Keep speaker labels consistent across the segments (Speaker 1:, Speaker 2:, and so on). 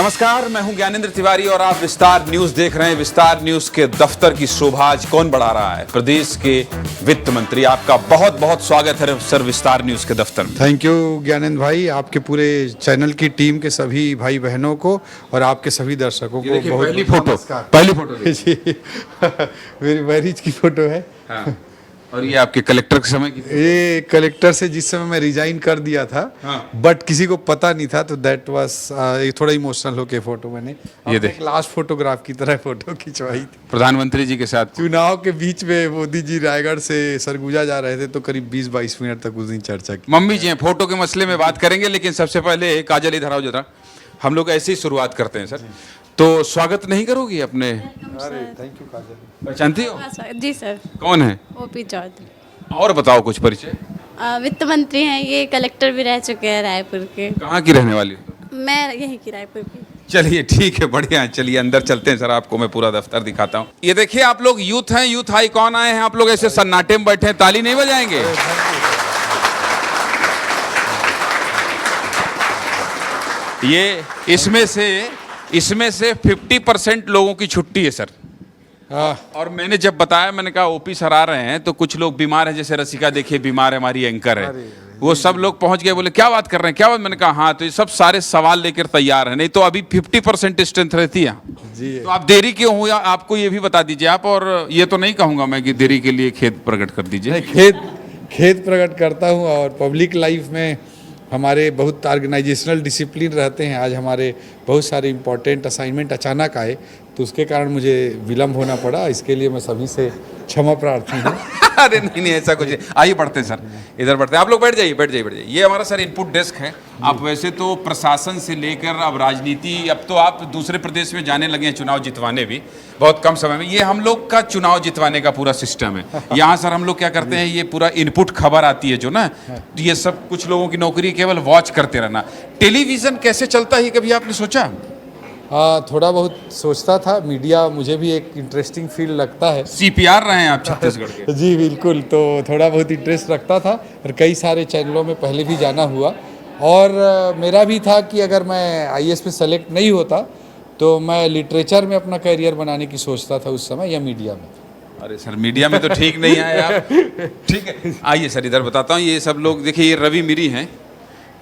Speaker 1: नमस्कार, मैं हूं ज्ञानेंद्र तिवारी और आप विस्तार न्यूज देख रहे हैं। विस्तार न्यूज के दफ्तर की शोभा आज कौन बढ़ा रहा है? प्रदेश के वित्त मंत्री। आपका बहुत बहुत स्वागत है सर विस्तार न्यूज के दफ्तर में।
Speaker 2: थैंक यू ज्ञानेंद्र भाई, आपके पूरे चैनल की टीम के सभी भाई बहनों को और आपके सभी दर्शकों को बहुत
Speaker 1: पहली फोटो
Speaker 2: जी मेरी मैरिज की फोटो है।
Speaker 1: हाँ। और ये आपके कलेक्टर के समय की?
Speaker 2: ये कलेक्टर से जिस समय मैं रिजाइन कर दिया था, बट किसी को पता नहीं था, तो दैट वाज थोड़ा इमोशनल होके फोटो मैंने
Speaker 1: ये देख
Speaker 2: लास्ट फोटोग्राफ की तरह फोटो खिंचवाई थी
Speaker 1: प्रधानमंत्री जी के साथ।
Speaker 2: चुनाव के बीच में मोदी जी रायगढ़ से सरगुजा जा रहे थे, तो करीब 20-22 मिनट तक उस दिन चर्चा की।
Speaker 1: मम्मी जी हैं, फोटो के मसले में बात करेंगे, लेकिन सबसे पहले काजल इधर आओ जरा। हम लोग ऐसे ही शुरुआत करते हैं सर, तो स्वागत नहीं करोगी अपने?
Speaker 2: अरे थैंक यू काजल।
Speaker 1: पहचानती हो?
Speaker 3: जी सर।
Speaker 1: कौन है?
Speaker 3: ओपी चौधरी।
Speaker 1: और बताओ कुछ परिचय।
Speaker 3: वित्त मंत्री हैं, ये कलेक्टर भी रह चुके हैं रायपुर के।
Speaker 1: कहाँ की रहने वाली हो?
Speaker 3: मैं यहीं की रायपुर की।
Speaker 1: चलिए ठीक है, बढ़िया है। चलिए अंदर चलते हैं सर, आपको मैं पूरा दफ्तर दिखाता हूँ। ये देखिए, आप लोग यूथ हैं, यूथ आइकॉन आए हैं। आप लोग ऐसे सन्नाटे में बैठे हैं, ताली नहीं बजाएंगे? ये इसमें से 50% लोगों की छुट्टी है सर। और मैंने जब बताया, मैंने कहा ओपी सर आ रहे हैं, तो कुछ लोग बीमार हैं, जैसे रसिका देखिए बीमार है, हमारी एंकर है, वो सब लोग पहुंच गए, बोले क्या बात कर रहे हैं, क्या बात? मैंने कहा हाँ, तो ये सब सारे सवाल लेकर तैयार है, नहीं तो अभी 50% स्ट्रेंथ रहती है जी। तो आप देरी क्यों हुआ, आपको ये भी बता दीजिए आप। और ये तो नहीं कहूंगा मैं कि देरी के लिए खेद प्रकट कर दीजिए।
Speaker 2: खेद प्रकट करता हूँ, और पब्लिक लाइफ में हमारे बहुत ऑर्गेनाइजेशनल डिसिप्लिन रहते हैं। आज हमारे बहुत सारे इंपॉर्टेंट असाइनमेंट अचानक आए, तो उसके कारण मुझे विलम्ब होना पड़ा। इसके लिए मैं सभी से क्षमा प्रार्थी हूँ।
Speaker 1: अरे नहीं ऐसा कुछ नहीं। आइए बढ़ते हैं सर, इधर बढ़ते हैं। आप लोग बैठ जाइए। ये हमारा सर इनपुट डेस्क है। आप वैसे तो प्रशासन से लेकर अब राजनीति, अब तो आप दूसरे प्रदेश में जाने लगे हैं चुनाव जितवाने भी बहुत कम समय में। ये हम लोग का चुनाव जितवाने का पूरा सिस्टम है। यहाँ सर हम लोग क्या करते हैं, ये पूरा इनपुट खबर आती है जो ना, तो ये सब कुछ लोगों की नौकरी केवल वॉच करते रहना। टेलीविजन कैसे चलता है, कभी आपने सोचा?
Speaker 2: थोड़ा बहुत सोचता था। मीडिया मुझे भी एक इंटरेस्टिंग फील्ड लगता है।
Speaker 1: CPR रहे हैं आप छत्तीसगढ़ के?
Speaker 2: जी बिल्कुल, तो थोड़ा बहुत इंटरेस्ट रखता था, और कई सारे चैनलों में पहले भी जाना हुआ। और मेरा भी था कि अगर मैं IAS पे सेलेक्ट नहीं होता, तो मैं लिटरेचर में अपना करियर बनाने की सोचता था उस समय, या मीडिया में।
Speaker 1: अरे सर, मीडिया में तो ठीक नहीं आए आप। ठीक है, आइए सर इधर बताता हूँ। ये सब लोग देखिए, ये रवि मिरी हैं,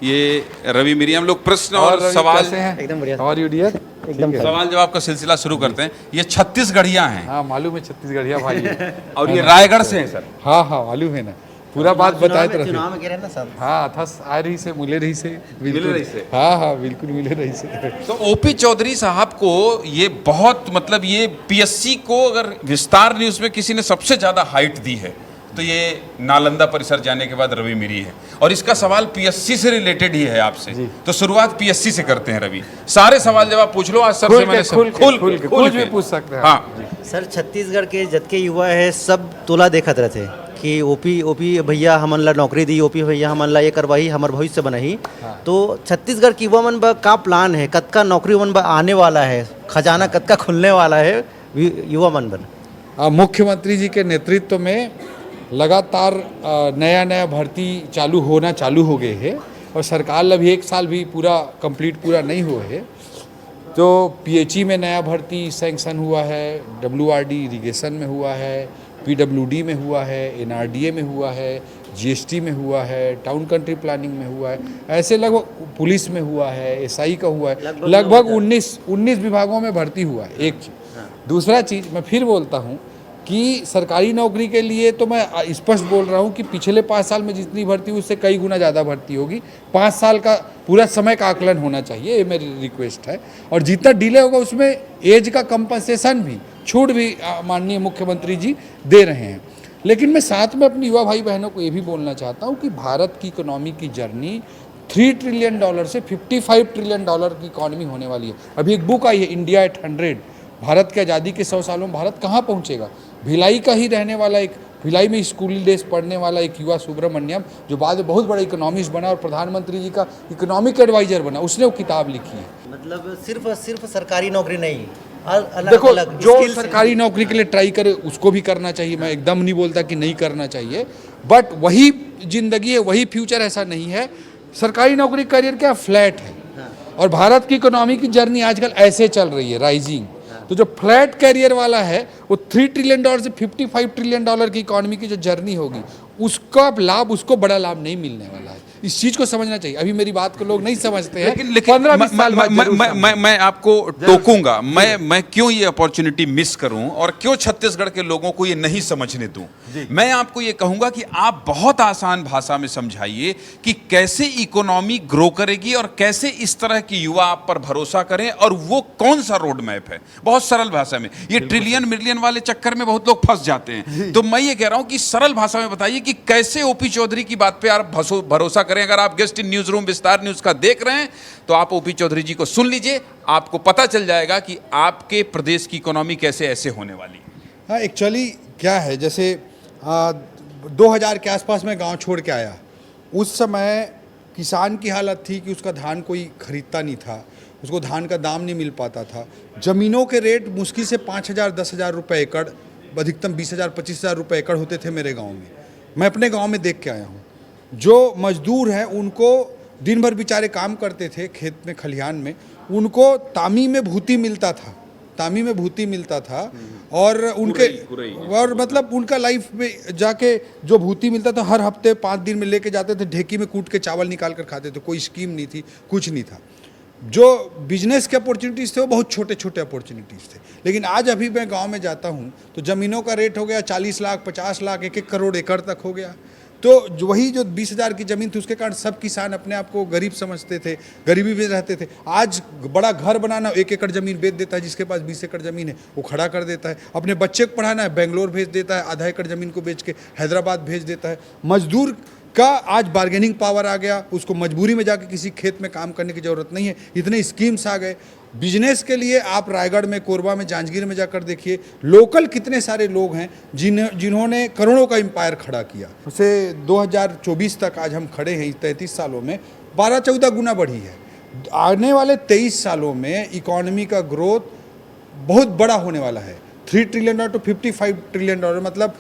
Speaker 1: ये रवि मिरी। हम लोग प्रश्न और सवाल
Speaker 2: एकदम बढ़िया। और यू डियर? एकदम
Speaker 1: सवाल जवाब का सिलसिला शुरू करते हैं। ये छत्तीसगढ़िया हैं।
Speaker 2: हाँ मालूम है, छत्तीसगढ़िया भाई है।
Speaker 1: और ये रायगढ़ से हैं सर?
Speaker 2: हाँ मालूम है ना, पूरा बात बताए तो
Speaker 4: चुनाव में कह रहे हैं ना सर।
Speaker 2: हाँ था, आ रही से मिले रही से
Speaker 1: बिल्कुल।
Speaker 2: हाँ बिल्कुल मिले रही से।
Speaker 1: तो ओपी चौधरी साहब को ये बहुत, मतलब ये PSC को अगर विस्तार न्यूज में किसी ने सबसे ज्यादा हाइट दी है, तो ये नालंदा परिसर जाने के बाद रवि मिरी है। और इसका सवाल PSC से रिलेटेड ही है आपसे, तो शुरुआत PSC से करते हैं। रवि, सारे सवाल जवाब पूछ लो आज सर से। मैंने
Speaker 2: खुल भी पूछ सकते हैं।
Speaker 1: हाँ
Speaker 4: सर, छत्तीसगढ़ के जतके युवा है सब तोला देखत रहते कि ओपी भैया हमन ला नौकरी दी, ओपी भैया हमन ला ये करवाही, हमार भविष्य बनाही। तो छत्तीसगढ़ के युवा मन बा का प्लान है, कतका नौकरी मन बा आने वाला है, खजाना कतका खुलने वाला है युवा मन बन?
Speaker 2: मुख्यमंत्री जी के नेतृत्व में लगातार नया भर्ती चालू हो गए हैं, और सरकार अभी 1 साल भी पूरा नहीं हुए है। तो PHE में नया भर्ती सैंक्शन हुआ है, WRD इरिगेशन में हुआ है, PWD में हुआ है, NRDA में हुआ है, GST में हुआ है, टाउन कंट्री प्लानिंग में हुआ है, ऐसे लगभग पुलिस में हुआ है, SI का हुआ है, लगभग 19 विभागों में भर्ती हुआ है। एक चीज़। दूसरा चीज़ मैं फिर बोलता हूँ कि सरकारी नौकरी के लिए तो मैं स्पष्ट बोल रहा हूँ कि पिछले 5 साल में जितनी भर्ती हुई उससे कई गुना ज़्यादा भर्ती होगी। 5 साल का पूरा समय का आकलन होना चाहिए, ये मेरी रिक्वेस्ट है। और जितना डिले होगा उसमें एज का कंपनसेशन भी, छूट भी माननीय मुख्यमंत्री जी दे रहे हैं। लेकिन मैं साथ में अपनी युवा भाई बहनों को ये भी बोलना चाहता हूँ कि भारत की इकोनॉमी की जर्नी $3 ट्रिलियन से $55 ट्रिलियन की इकॉनमी होने वाली है। अभी एक बुक आई है, इंडिया एट 100, भारत की आज़ादी के 100 सालों में भारत कहाँ पहुँचेगा। भिलाई का ही रहने वाला, एक भिलाई में स्कूल डेज पढ़ने वाला एक युवा सुब्रमण्यम, जो बाद में बहुत बड़ा इकोनॉमिस्ट बना और प्रधानमंत्री जी का इकोनॉमिक एडवाइजर बना, उसने वो किताब लिखी है।
Speaker 4: मतलब सिर्फ सरकारी नौकरी नहीं,
Speaker 2: देखो जो सरकारी नौकरी के लिए ट्राई करे उसको भी करना चाहिए, मैं एकदम नहीं बोलता कि नहीं करना चाहिए, बट वही जिंदगी है, वही फ्यूचर, ऐसा नहीं है। सरकारी नौकरी करियर क्या फ्लैट है, और भारत की इकोनॉमी की जर्नी आजकल ऐसे चल रही है, राइजिंग। तो जो फ्लैट कैरियर वाला है वो $3 ट्रिलियन से $55 ट्रिलियन की इकोनॉमी की जो जर्नी होगी उसका लाभ, उसको बड़ा लाभ नहीं मिलने वाला है। इस चीज को समझना चाहिए। अभी मेरी बात को लोग नहीं समझते हैं,
Speaker 1: लेकिन
Speaker 2: 15-20 साल बाद जरूर समझेंगे।
Speaker 1: मैं आपको टोकूंगा, मैं क्यों ये अपॉर्चुनिटी मिस करूं और क्यों छत्तीसगढ़ के लोगों को ये नहीं समझने दूं। मैं आपको ये कहूंगा कि आप बहुत आसान भाषा में समझाइए कि कैसे इकोनॉमी ग्रो करेगी और कैसे इस तरह की युवा आप पर भरोसा करें, और वो कौन सा रोड मैप है। बहुत सरल भाषा में, ये ट्रिलियन मिलियन वाले चक्कर में बहुत लोग फंस जाते हैं। तो मैं ये कह रहा हूं कि सरल भाषा में बताइए कि कैसे ओपी चौधरी की बात पे आप भरोसा करें। अगर आप गेस्ट इन न्यूज रूम विस्तार न्यूज का देख रहे हैं तो आप ओपी चौधरी जी को सुन लीजिए, आपको पता चल जाएगा कि आपके प्रदेश की इकोनॉमी कैसे ऐसे होने वाली है।
Speaker 2: हाँ, एक्चुअली क्या है, जैसे 2000 के आसपास मैं गांव छोड़ के आया। उस समय किसान की हालत थी कि उसका धान कोई खरीदता नहीं था, उसको धान का दाम नहीं मिल पाता था। ज़मीनों के रेट मुश्किल से 5,000-10,000 रुपये एकड़, अधिकतम 20,000-25,000 रुपये एकड़ होते थे मेरे गांव में। मैं अपने गांव में देख के आया हूँ। जो मजदूर हैं उनको दिन भर बेचारे काम करते थे खेत में, खलिहान में, उनको तामी में भूती मिलता था, तामी में भूती मिलता था। और उनके और मतलब उनका लाइफ में जाके जो भूती मिलता था हर हफ्ते 5 दिन में लेके जाते थे, ढेकी में कूट के चावल निकाल कर खाते थे। कोई स्कीम नहीं थी, कुछ नहीं था। जो बिजनेस के अपॉर्चुनिटीज़ थे वो बहुत छोटे छोटे अपॉर्चुनिटीज़ थे। लेकिन आज अभी मैं गांव में जाता हूं तो ज़मीनों का रेट हो गया 40 लाख, 50 लाख, 1-1 करोड़ एकड़ तक हो गया। तो वही जो 20,000 की ज़मीन थी उसके कारण सब किसान अपने आप को गरीब समझते थे, गरीबी में रहते थे। आज बड़ा घर बनाना 1 एकड़ ज़मीन बेच देता है, जिसके पास 20 एकड़ ज़मीन है वो खड़ा कर देता है। अपने बच्चे को पढ़ाना है, बेंगलोर भेज देता है, आधा एकड़ ज़मीन को बेच के हैदराबाद भेज देता है। मजदूर का आज बार्गेनिंग पावर आ गया, उसको मजबूरी में जाके किसी खेत में काम करने की ज़रूरत नहीं है, इतने स्कीम्स आ गए। बिजनेस के लिए आप रायगढ़ में, कोरबा में, जांजगीर में जाकर देखिए, लोकल कितने सारे लोग हैं जिन्होंने करोड़ों का एम्पायर खड़ा किया। उसे 2024 तक आज हम खड़े हैं, 33 सालों में 12-14 गुना बढ़ी है। आने वाले 23 सालों में इकॉनमी का ग्रोथ बहुत बड़ा होने वाला है। $3 ट्रिलियन टू $55 ट्रिलियन, मतलब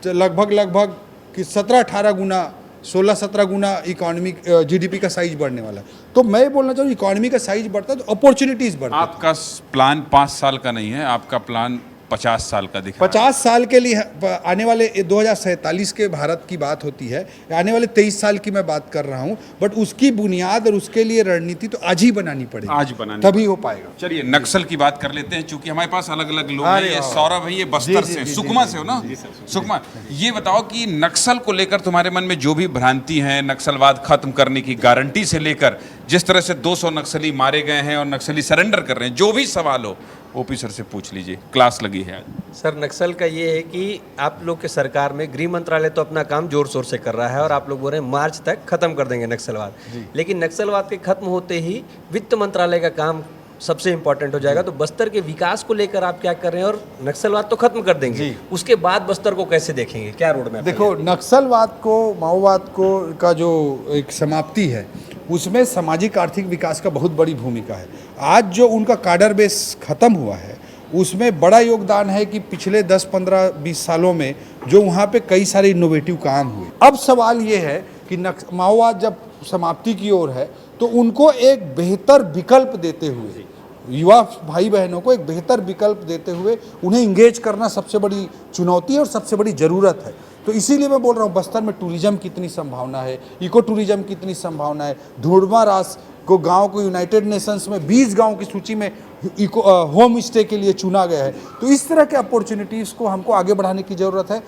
Speaker 2: लगभग कि 17-18 गुना, 16-17 गुना इकोनॉमी जीडीपी का साइज बढ़ने वाला है। तो मैं बोलना चाहूँ इकोनॉमी का साइज बढ़ता है तो अपॉर्चुनिटीज बढ़ती है।
Speaker 1: आपका प्लान 5 साल का नहीं है, आपका प्लान 50 साल का दिखा।
Speaker 2: 50 साल के लिए आने वाले 2047 के भारत की बात होती है, आने वाले 23 साल की मैं बात कर रहा हूँ। बट उसकी बुनियाद और उसके लिए रणनीति तो आज ही बनानी पड़ेगी,
Speaker 1: आज बनानी,
Speaker 2: तभी हो पाएगा।
Speaker 1: चलिए नक्सल की बात कर लेते हैं, चूंकि हमारे पास अलग अलग लोग हैं। ये सौरभ है, ये बस्तर से, सुकमा से हो ना? सुकमा। ये बताओ कि नक्सल को लेकर तुम्हारे मन में जो भी भ्रांति है, नक्सलवाद खत्म करने की गारंटी से लेकर जिस तरह से 200 नक्सली मारे गए हैं और नक्सली सरेंडर कर रहे हैं, जो भी सवाल हो ओपी सर से पूछ लीजिए, क्लास लगी है आज।
Speaker 5: सर, नक्सल का ये है कि आप लोग के सरकार में गृह मंत्रालय तो अपना काम जोर शोर से कर रहा है और आप लोग बोल रहे हैं मार्च तक खत्म कर देंगे नक्सलवाद, लेकिन नक्सलवाद के खत्म होते ही वित्त मंत्रालय का काम सबसे इंपॉर्टेंट हो जाएगा। तो बस्तर के विकास को लेकर आप क्या कर रहे हैं? और नक्सलवाद तो खत्म कर देंगे, उसके बाद बस्तर को कैसे देखेंगे, क्या रोड मैप?
Speaker 2: देखो, नक्सलवाद को, माओवाद को का जो एक समाप्ति है उसमें सामाजिक आर्थिक विकास का बहुत बड़ी भूमिका है। आज जो उनका काडर बेस खत्म हुआ है उसमें बड़ा योगदान है कि पिछले 10, 15, 20 सालों में जो वहाँ पे कई सारे इनोवेटिव काम हुए। अब सवाल ये है कि माओवाद जब समाप्ति की ओर है तो उनको एक बेहतर विकल्प देते हुए, युवा भाई बहनों को एक बेहतर विकल्प देते हुए उन्हें इंगेज करना सबसे बड़ी चुनौती है और सबसे बड़ी ज़रूरत है। तो इसीलिए मैं बोल रहा हूँ बस्तर में टूरिज्म कितनी संभावना है, इको टूरिज्म कितनी संभावना है। धुड़मा रास को गांव को यूनाइटेड नेशंस में 20 गांव की सूची में होम स्टे के लिए चुना गया है। तो इस तरह के अपॉर्चुनिटीज़ को हमको आगे बढ़ाने की ज़रूरत है।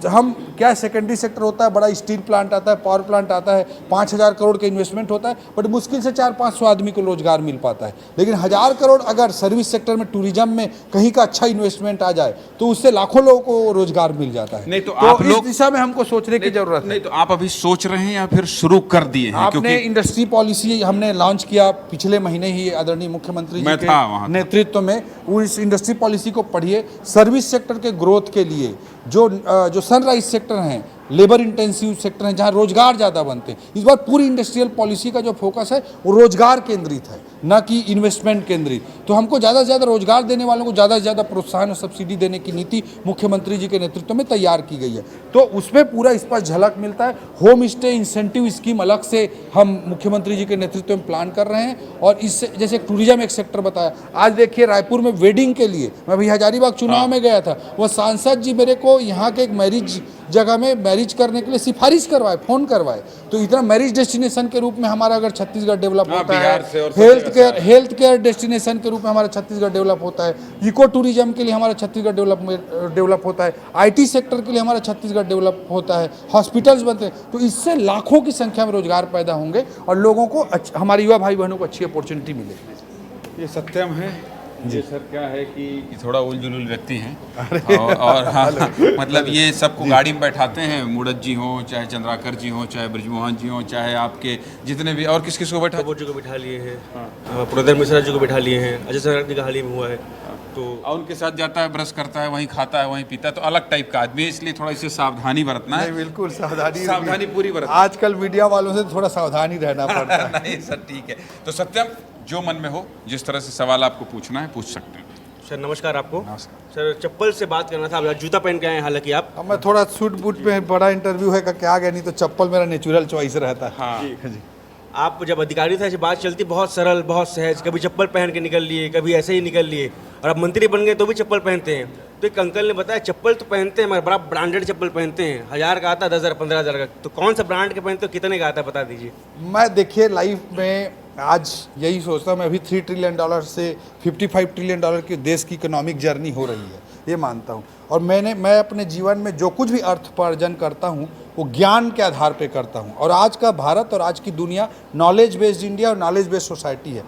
Speaker 2: हम क्या, सेकेंडरी सेक्टर होता है, बड़ा स्टील प्लांट आता है, पावर प्लांट आता है, 5,000 करोड़ का इन्वेस्टमेंट होता है, बट मुश्किल से 400-500 आदमी को रोजगार मिल पाता है। लेकिन 1000 करोड़ अगर सर्विस सेक्टर में, टूरिज्म में कहीं का अच्छा इन्वेस्टमेंट आ जाए तो उससे लाखों लोगों को रोजगार मिल जाता है।
Speaker 1: नहीं तो आप
Speaker 2: इस दिशा में हमको सोचने की जरूरत है।
Speaker 1: नहीं तो आप अभी सोच रहे हैं या फिर शुरू कर दिए हैं?
Speaker 2: आपने इंडस्ट्री पॉलिसी हमने लॉन्च किया पिछले महीने ही, आदरणीय मुख्यमंत्री जी के नेतृत्व में। उस इंडस्ट्री पॉलिसी को पढ़िए। सर्विस सेक्टर के ग्रोथ के लिए जो सनराइज सेक्टर हैं लेबर इंटेंसिव सेक्टर हैं, जहाँ रोजगार ज़्यादा बनते हैं। इस बार पूरी इंडस्ट्रियल पॉलिसी का जो फोकस है वो रोजगार केंद्रित है, न कि इन्वेस्टमेंट केंद्रित। तो हमको ज़्यादा से ज़्यादा रोजगार देने वालों को ज़्यादा से ज़्यादा प्रोत्साहन और सब्सिडी देने की नीति मुख्यमंत्री जी के नेतृत्व में तैयार की गई है। तो उसमें पूरा इस पर झलक मिलता है। होम स्टे इंसेंटिव स्कीम अलग से हम मुख्यमंत्री जी के नेतृत्व में प्लान कर रहे हैं। और इससे जैसे टूरिज्म एक सेक्टर बताया, आज देखिए रायपुर में वेडिंग के लिए मैं भी हजारीबाग चुनाव में गया था, वो सांसद जी मेरे को यहाँ के एक मैरिज जगह में मैरिज करने के लिए सिफारिश करवाए, फ़ोन करवाए। तो इतना मैरिज डेस्टिनेशन के रूप में हमारा अगर छत्तीसगढ़ डेवलप होता है, हेल्थ केयर डेस्टिनेशन के रूप में हमारा छत्तीसगढ़ डेवलप होता है, इको टूरिज्म के लिए हमारा छत्तीसगढ़ डेवलप होता है, IT सेक्टर के लिए हमारा छत्तीसगढ़ डेवलप होता है, हॉस्पिटल्स बनते हैं। तो इससे लाखों की संख्या में रोजगार पैदा होंगे और लोगों को हमारे युवा भाई बहनों को अच्छी अपॉर्चुनिटी मिलेगी।
Speaker 1: ये सत्यम है। ये सर क्या है कि थोड़ा उल जुलूल व्यक्ति हैं और हाँ, मतलब ये सबको गाड़ी में बैठाते हैं, मूड़त जी हों, चाहे चंद्राकर जी हों, चाहे ब्रजमोहन जी हों, चाहे आपके जितने भी और किस किस को बैठा
Speaker 5: जी को बिठा लिए हैं, पुरंदर मिश्रा जी को बिठा लिए हैं, अजय सरकार जी का हाल ही में हुआ है। तो
Speaker 1: और उनके साथ जाता है, ब्रश करता है, वहीं खाता है, वहीं पीता है। तो अलग टाइप का आदमी है, इसलिए थोड़ा इसे सावधानी बरतना है।
Speaker 2: बिल्कुल सावधानी
Speaker 1: पूरी बरतना।
Speaker 2: आजकल मीडिया वालों से थोड़ा सावधानी रहना पड़ता है।
Speaker 1: नहीं सर, ठीक है। तो सत्यम, जो मन में हो, जिस तरह से सवाल आपको पूछना है पूछ सकते हैं।
Speaker 5: सर नमस्कार आपको। नमस्कार सर, चप्पल से बात करना था। आप जूता पहन के आए हैं, हालांकि आप।
Speaker 2: अब मैं थोड़ा सूट बूट में बड़ा इंटरव्यू है का क्या गया, नहीं तो चप्पल मेरा नेचुरल चॉइस रहता है।
Speaker 1: हाँ
Speaker 2: जी।
Speaker 5: आप जब अधिकारी थे बात चलती बहुत सरल, बहुत सहज, कभी चप्पल पहन के निकल लिए, कभी ऐसे ही निकल लिए, और अब मंत्री बन गए तो भी चप्पल पहनते हैं। तो एक अंकल ने बताया चप्पल तो पहनते हैं मगर बड़ा ब्रांडेड चप्पल पहनते हैं, 1000 का आता है, 10,000 15,000 का। तो कौन सा ब्रांड के पहनते हो, कितने का आता है, बता दीजिए।
Speaker 2: मैं देखिए लाइफ में आज यही सोचता हूँ, मैं अभी $3 ट्रिलियन से $55 ट्रिलियन की देश की इकोनॉमिक जर्नी हो रही है, ये मानता हूँ। और मैं अपने जीवन में जो कुछ भी अर्थोपार्जन करता हूँ वो ज्ञान के आधार पे करता हूँ। और आज का भारत और आज की दुनिया नॉलेज बेस्ड इंडिया और नॉलेज बेस्ड सोसाइटी है।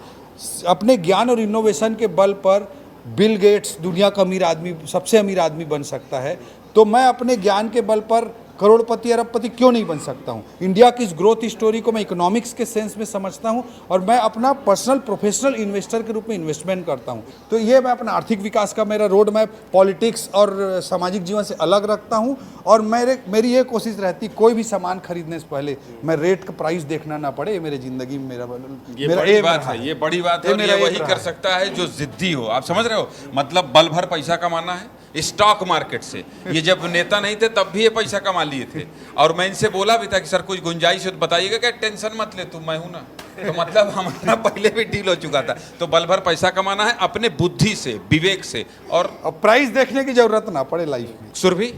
Speaker 2: अपने ज्ञान और इनोवेशन के बल पर बिल गेट्स दुनिया का अमीर आदमी, सबसे अमीर आदमी बन सकता है। तो मैं अपने ज्ञान के बल पर करोड़पति अरबपति क्यों नहीं बन सकता हूँ। इंडिया की इस ग्रोथ स्टोरी को मैं इकोनॉमिक्स के सेंस में समझता हूँ और मैं अपना पर्सनल प्रोफेशनल इन्वेस्टर के रूप में इन्वेस्टमेंट करता हूँ। तो ये मैं अपना आर्थिक विकास का मेरा रोड मैप पॉलिटिक्स और सामाजिक जीवन से अलग रखता हूँ। और मेरी ये कोशिश रहती, कोई भी सामान खरीदने से पहले मैं रेट का प्राइस देखना ना पड़े। ये मेरे जिंदगी में मेरा
Speaker 1: बड़ी बात है, ये बड़ी बात है। ये वही कर सकता है जो जिद्दी हो, आप समझ रहे हो, मतलब बल भर पैसा कमाना है स्टॉक मार्केट से। ये जब नेता नहीं थे तब भी ये पैसा कमा लिए थे। और मैं इनसे बोला भी था कि सर कुछ गुंजाइश हो तो बताइएगा, क्या टेंशन मत ले तू, मैं हूं ना। तो मतलब हमारा पहले भी डील हो चुका था। तो बल भर पैसा कमाना है अपने बुद्धि से, विवेक से, और
Speaker 2: प्राइस देखने की जरूरत ना पड़े लाइफ में।
Speaker 1: सुरभि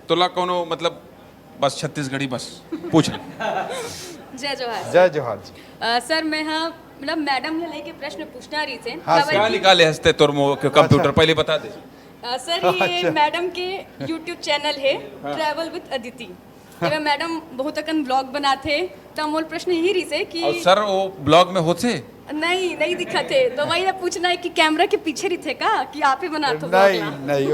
Speaker 1: तोला कोनो मतलब बस छत्तीसगढ़ी बस पूछ ले।
Speaker 3: जय जोहार।
Speaker 2: जय जोहार जी।
Speaker 3: सर मैं हाँ मतलब मैडम ने लेके प्रश्न पूछना रही थे।
Speaker 2: हाँ,
Speaker 1: क्या निकाले हंसते तोर कंप्यूटर, पहले बता दे।
Speaker 3: सर ये मैडम के YouTube चैनल है ट्रैवल विद अदिति। मैं मैडम बहुत अकन ब्लॉग बनाते, तो मोल प्रश्न यही रही से कि
Speaker 1: और सर वो ब्लॉग में होते
Speaker 3: नहीं दिखा थे। तो वही पूछना है कि कैमरा के पीछे रही थे का कि आप ही बनाते?
Speaker 2: नहीं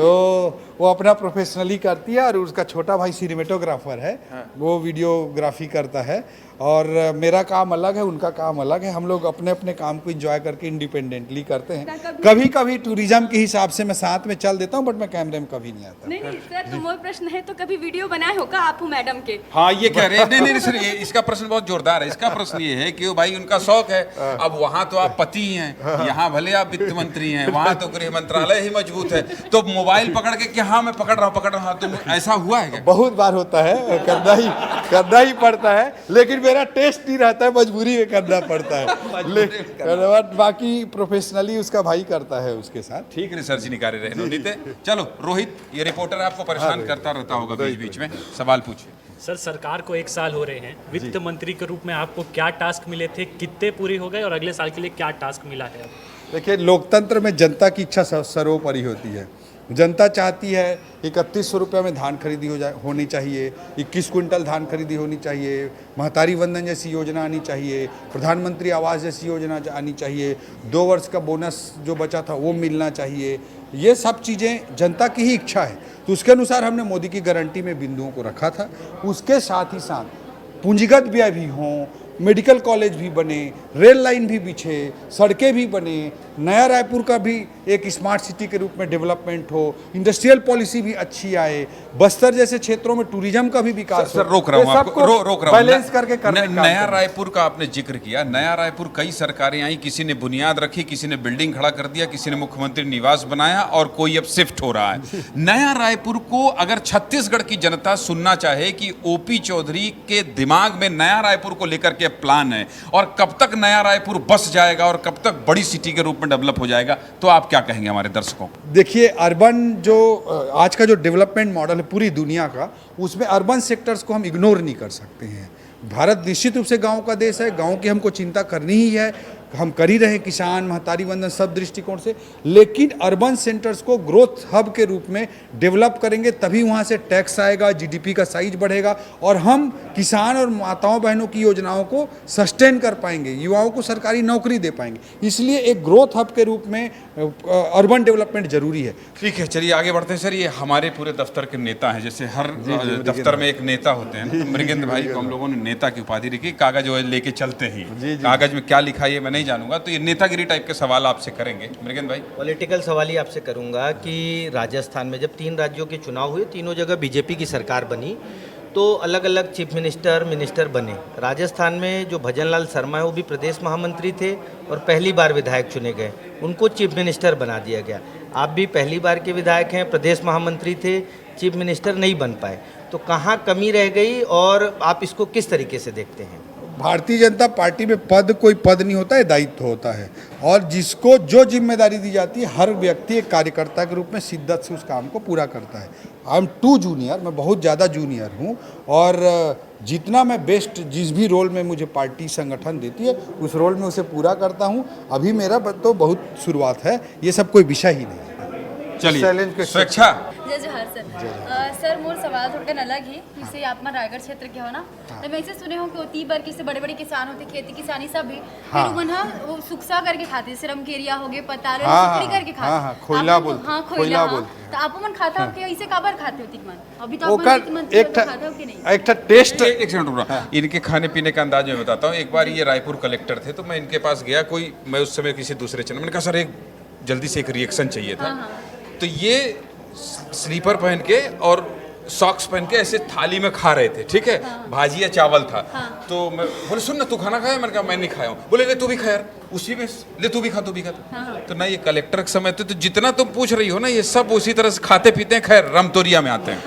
Speaker 2: वो अपना प्रोफेशनली करती है और उसका छोटा भाई सिनेमेटोग्राफर है। हाँ। वो वीडियोग्राफी करता है और मेरा काम अलग है, उनका काम अलग है। हम लोग अपने अपने काम को एंजॉय करके इंडिपेंडेंटली करते हैं। कभी कभी टूरिज्म के हिसाब से मैं साथ में चल देता हूँ, बट मैं कैमरे में कभी नहीं आता।
Speaker 3: नहीं सर, तो मोर प्रश्न है तो कभी वीडियो बनाए हो का आप मैडम के?
Speaker 1: हाँ ये कह रहे हैं। नहीं सर, इसका प्रश्न बहुत जोरदार है। इसका प्रश्न ये है कि भाई उनका शौक है। अब वहाँ तो आप पति हैं, यहाँ भले आप वित्त मंत्री हैं, वहाँ तो गृह मंत्रालय ही मजबूत है। तो मोबाइल पकड़ के हाँ मैं पकड़ रहा हूँ, तो ऐसा हुआ है क्या?
Speaker 2: बहुत बार होता है, करना ही पड़ता है, लेकिन मेरा टेस्ट नहीं रहता है, मजबूरी में करना पड़ता है। लेकिन बाकी प्रोफेशनली उसका भाई करता है उसके साथ।
Speaker 1: ठीक रिसर्च निकाले रहे नीते। चलो रोहित, ये रिपोर्टर आपको परेशान करता रहता होगा बीच बीच में, सवाल पूछिए।
Speaker 6: सर सरकार को 1 साल हो रहे हैं, वित्त मंत्री के रूप में आपको क्या टास्क मिले थे, कितने पूरे हो गए और अगले साल के लिए क्या टास्क मिला है?
Speaker 2: देखिए, लोकतंत्र में जनता की इच्छा सर्वोपरि होती है। जनता चाहती है 3100 रुपये में धान खरीदी होनी चाहिए, 21 क्विंटल धान खरीदी होनी चाहिए, महतारी वंदन जैसी योजना आनी चाहिए, प्रधानमंत्री आवास जैसी योजना आनी चाहिए, 2 वर्ष का बोनस जो बचा था वो मिलना चाहिए। ये सब चीज़ें जनता की ही इच्छा है। तो उसके अनुसार हमने मोदी की गारंटी में बिंदुओं को रखा था। उसके साथ ही साथ पूंजीगत व्यय भी हों, मेडिकल कॉलेज भी बने, रेल लाइन भी बिछे, सड़कें भी बने, नया रायपुर का भी एक स्मार्ट सिटी के रूप में डेवलपमेंट हो, इंडस्ट्रियल पॉलिसी भी अच्छी आए, बस्तर जैसे क्षेत्रों में टूरिज्म का भी विकास
Speaker 1: सर रोक रहा हूँ आपको, रोक रहा हूँ।
Speaker 2: बैलेंस करके करने का काम
Speaker 1: नया
Speaker 2: करना।
Speaker 1: रायपुर का आपने जिक्र किया। नया रायपुर कई सरकारें आई, किसी ने बुनियाद रखी, किसी ने बिल्डिंग खड़ा कर दिया, किसी ने मुख्यमंत्री निवास बनाया और कोई अब शिफ्ट हो रहा है। नया रायपुर को अगर छत्तीसगढ़ की जनता सुनना चाहे कि ओपी चौधरी के दिमाग में नया रायपुर को लेकर के प्लान है और कब तक नया रायपुर बस जाएगा और कब तक बड़ी सिटी के रूप में डेवलप हो जाएगा, तो आप क्या कहेंगे हमारे दर्शकों को?
Speaker 2: देखिए, अर्बन जो आज का जो डेवलपमेंट मॉडल है पूरी दुनिया का, उसमें अर्बन सेक्टर्स को हम इग्नोर नहीं कर सकते हैं। भारत निश्चित रूप से गांव का देश है, गांव की हमको चिंता करनी ही है, हम कर ही रहे हैं, किसान, महतारी वंदन सब दृष्टिकोण से। लेकिन अर्बन सेंटर्स को ग्रोथ हब के रूप में डेवलप करेंगे, तभी वहाँ से टैक्स आएगा, जीडीपी का साइज बढ़ेगा और हम किसान और माताओं बहनों की योजनाओं को सस्टेन कर पाएंगे, युवाओं को सरकारी नौकरी दे पाएंगे। इसलिए एक ग्रोथ हब के रूप में अर्बन डेवलपमेंट जरूरी है।
Speaker 1: ठीक है, चलिए आगे बढ़ते हैं सर। ये हमारे पूरे दफ्तर के नेता हैं, जैसे हर दफ्तर में एक नेता होते हैं। मृगेंद्र भाई को हम लोगों ने नेता की उपाधि रखी। कागज वो लेके चलते ही, कागज में क्या लिखा है ये मैं नहीं जानूंगा, तो ये नेतागिरी टाइप के सवाल आपसे करेंगे मृगेंद्र भाई।
Speaker 4: पॉलिटिकल सवाल ही आपसे करूंगा कि राजस्थान में जब 3 राज्यों के चुनाव हुए, तीनों जगह बीजेपी की सरकार बनी, तो अलग अलग चीफ मिनिस्टर बने। राजस्थान में जो भजन लाल शर्मा है वो भी प्रदेश महामंत्री थे और पहली बार विधायक चुने गए, उनको चीफ मिनिस्टर बना दिया गया। आप भी पहली बार के विधायक हैं, प्रदेश महामंत्री थे, चीफ मिनिस्टर नहीं बन पाए, तो कहाँ कमी रह गई और आप इसको किस तरीके से देखते हैं?
Speaker 2: भारतीय जनता पार्टी में पद कोई पद नहीं होता है, दायित्व होता है और जिसको जो जिम्मेदारी दी जाती है हर व्यक्ति एक कार्यकर्ता के रूप में शिद्दत से उस काम को पूरा करता है। आई एम टू जूनियर, मैं बहुत ज़्यादा जूनियर हूँ और जितना मैं बेस्ट जिस भी रोल में मुझे पार्टी संगठन देती है उस रोल में उसे पूरा करता हूँ। अभी मेरा तो बहुत शुरुआत है, ये सब कोई विषय ही नहीं है।
Speaker 1: चलिए स्वेच्छा
Speaker 3: जय जोहार सर। सर मोर सवाल थोड़ा अलग ही, जैसे आप रायगढ़ क्षेत्र के हो ना, तो मैं ऐसे सुने हो कि होती बार किसी बड़े बड़े किसान होते, खेती किसानी सब भी फिर वो ना वो सुक्सा करके खाते, सिरम केरिया हो गए, पतारे सुखड़ी करके खाते,
Speaker 2: खोइला बोलते,
Speaker 3: हाँ खोइला बोलते। तो आप मन खाता हो कि ऐसे काबर खाते हो तिकमान? अभी तो
Speaker 2: ओकर एक टेस्ट
Speaker 1: एक सेकंड रुक रहा। इनके खाने पीने का अंदाज मैं बताता हूँ। एक बार ये रायपुर कलेक्टर थे, तो मैं इनके पास गया, मैं उस समय किसी दूसरे चैनल, मैंने कहा सर एक जल्दी से एक रिएक्शन चाहिए था। तो ये स्लीपर पहन के और सॉक्स पहन के ऐसे थाली में खा रहे थे, ठीक है, भाजी या चावल था। तो मैं बोले सुन ना, तू खाना खाया? मैंने कहा मैं नहीं खाया हूँ। बोले ले तू भी खा यार, उसी में ले तू भी खा। तो ना ये कलेक्टर के समय तो जितना तुम पूछ रही हो ना, ये सब उसी तरह से खाते पीते हैं। खैर रमतोरिया में आते हैं।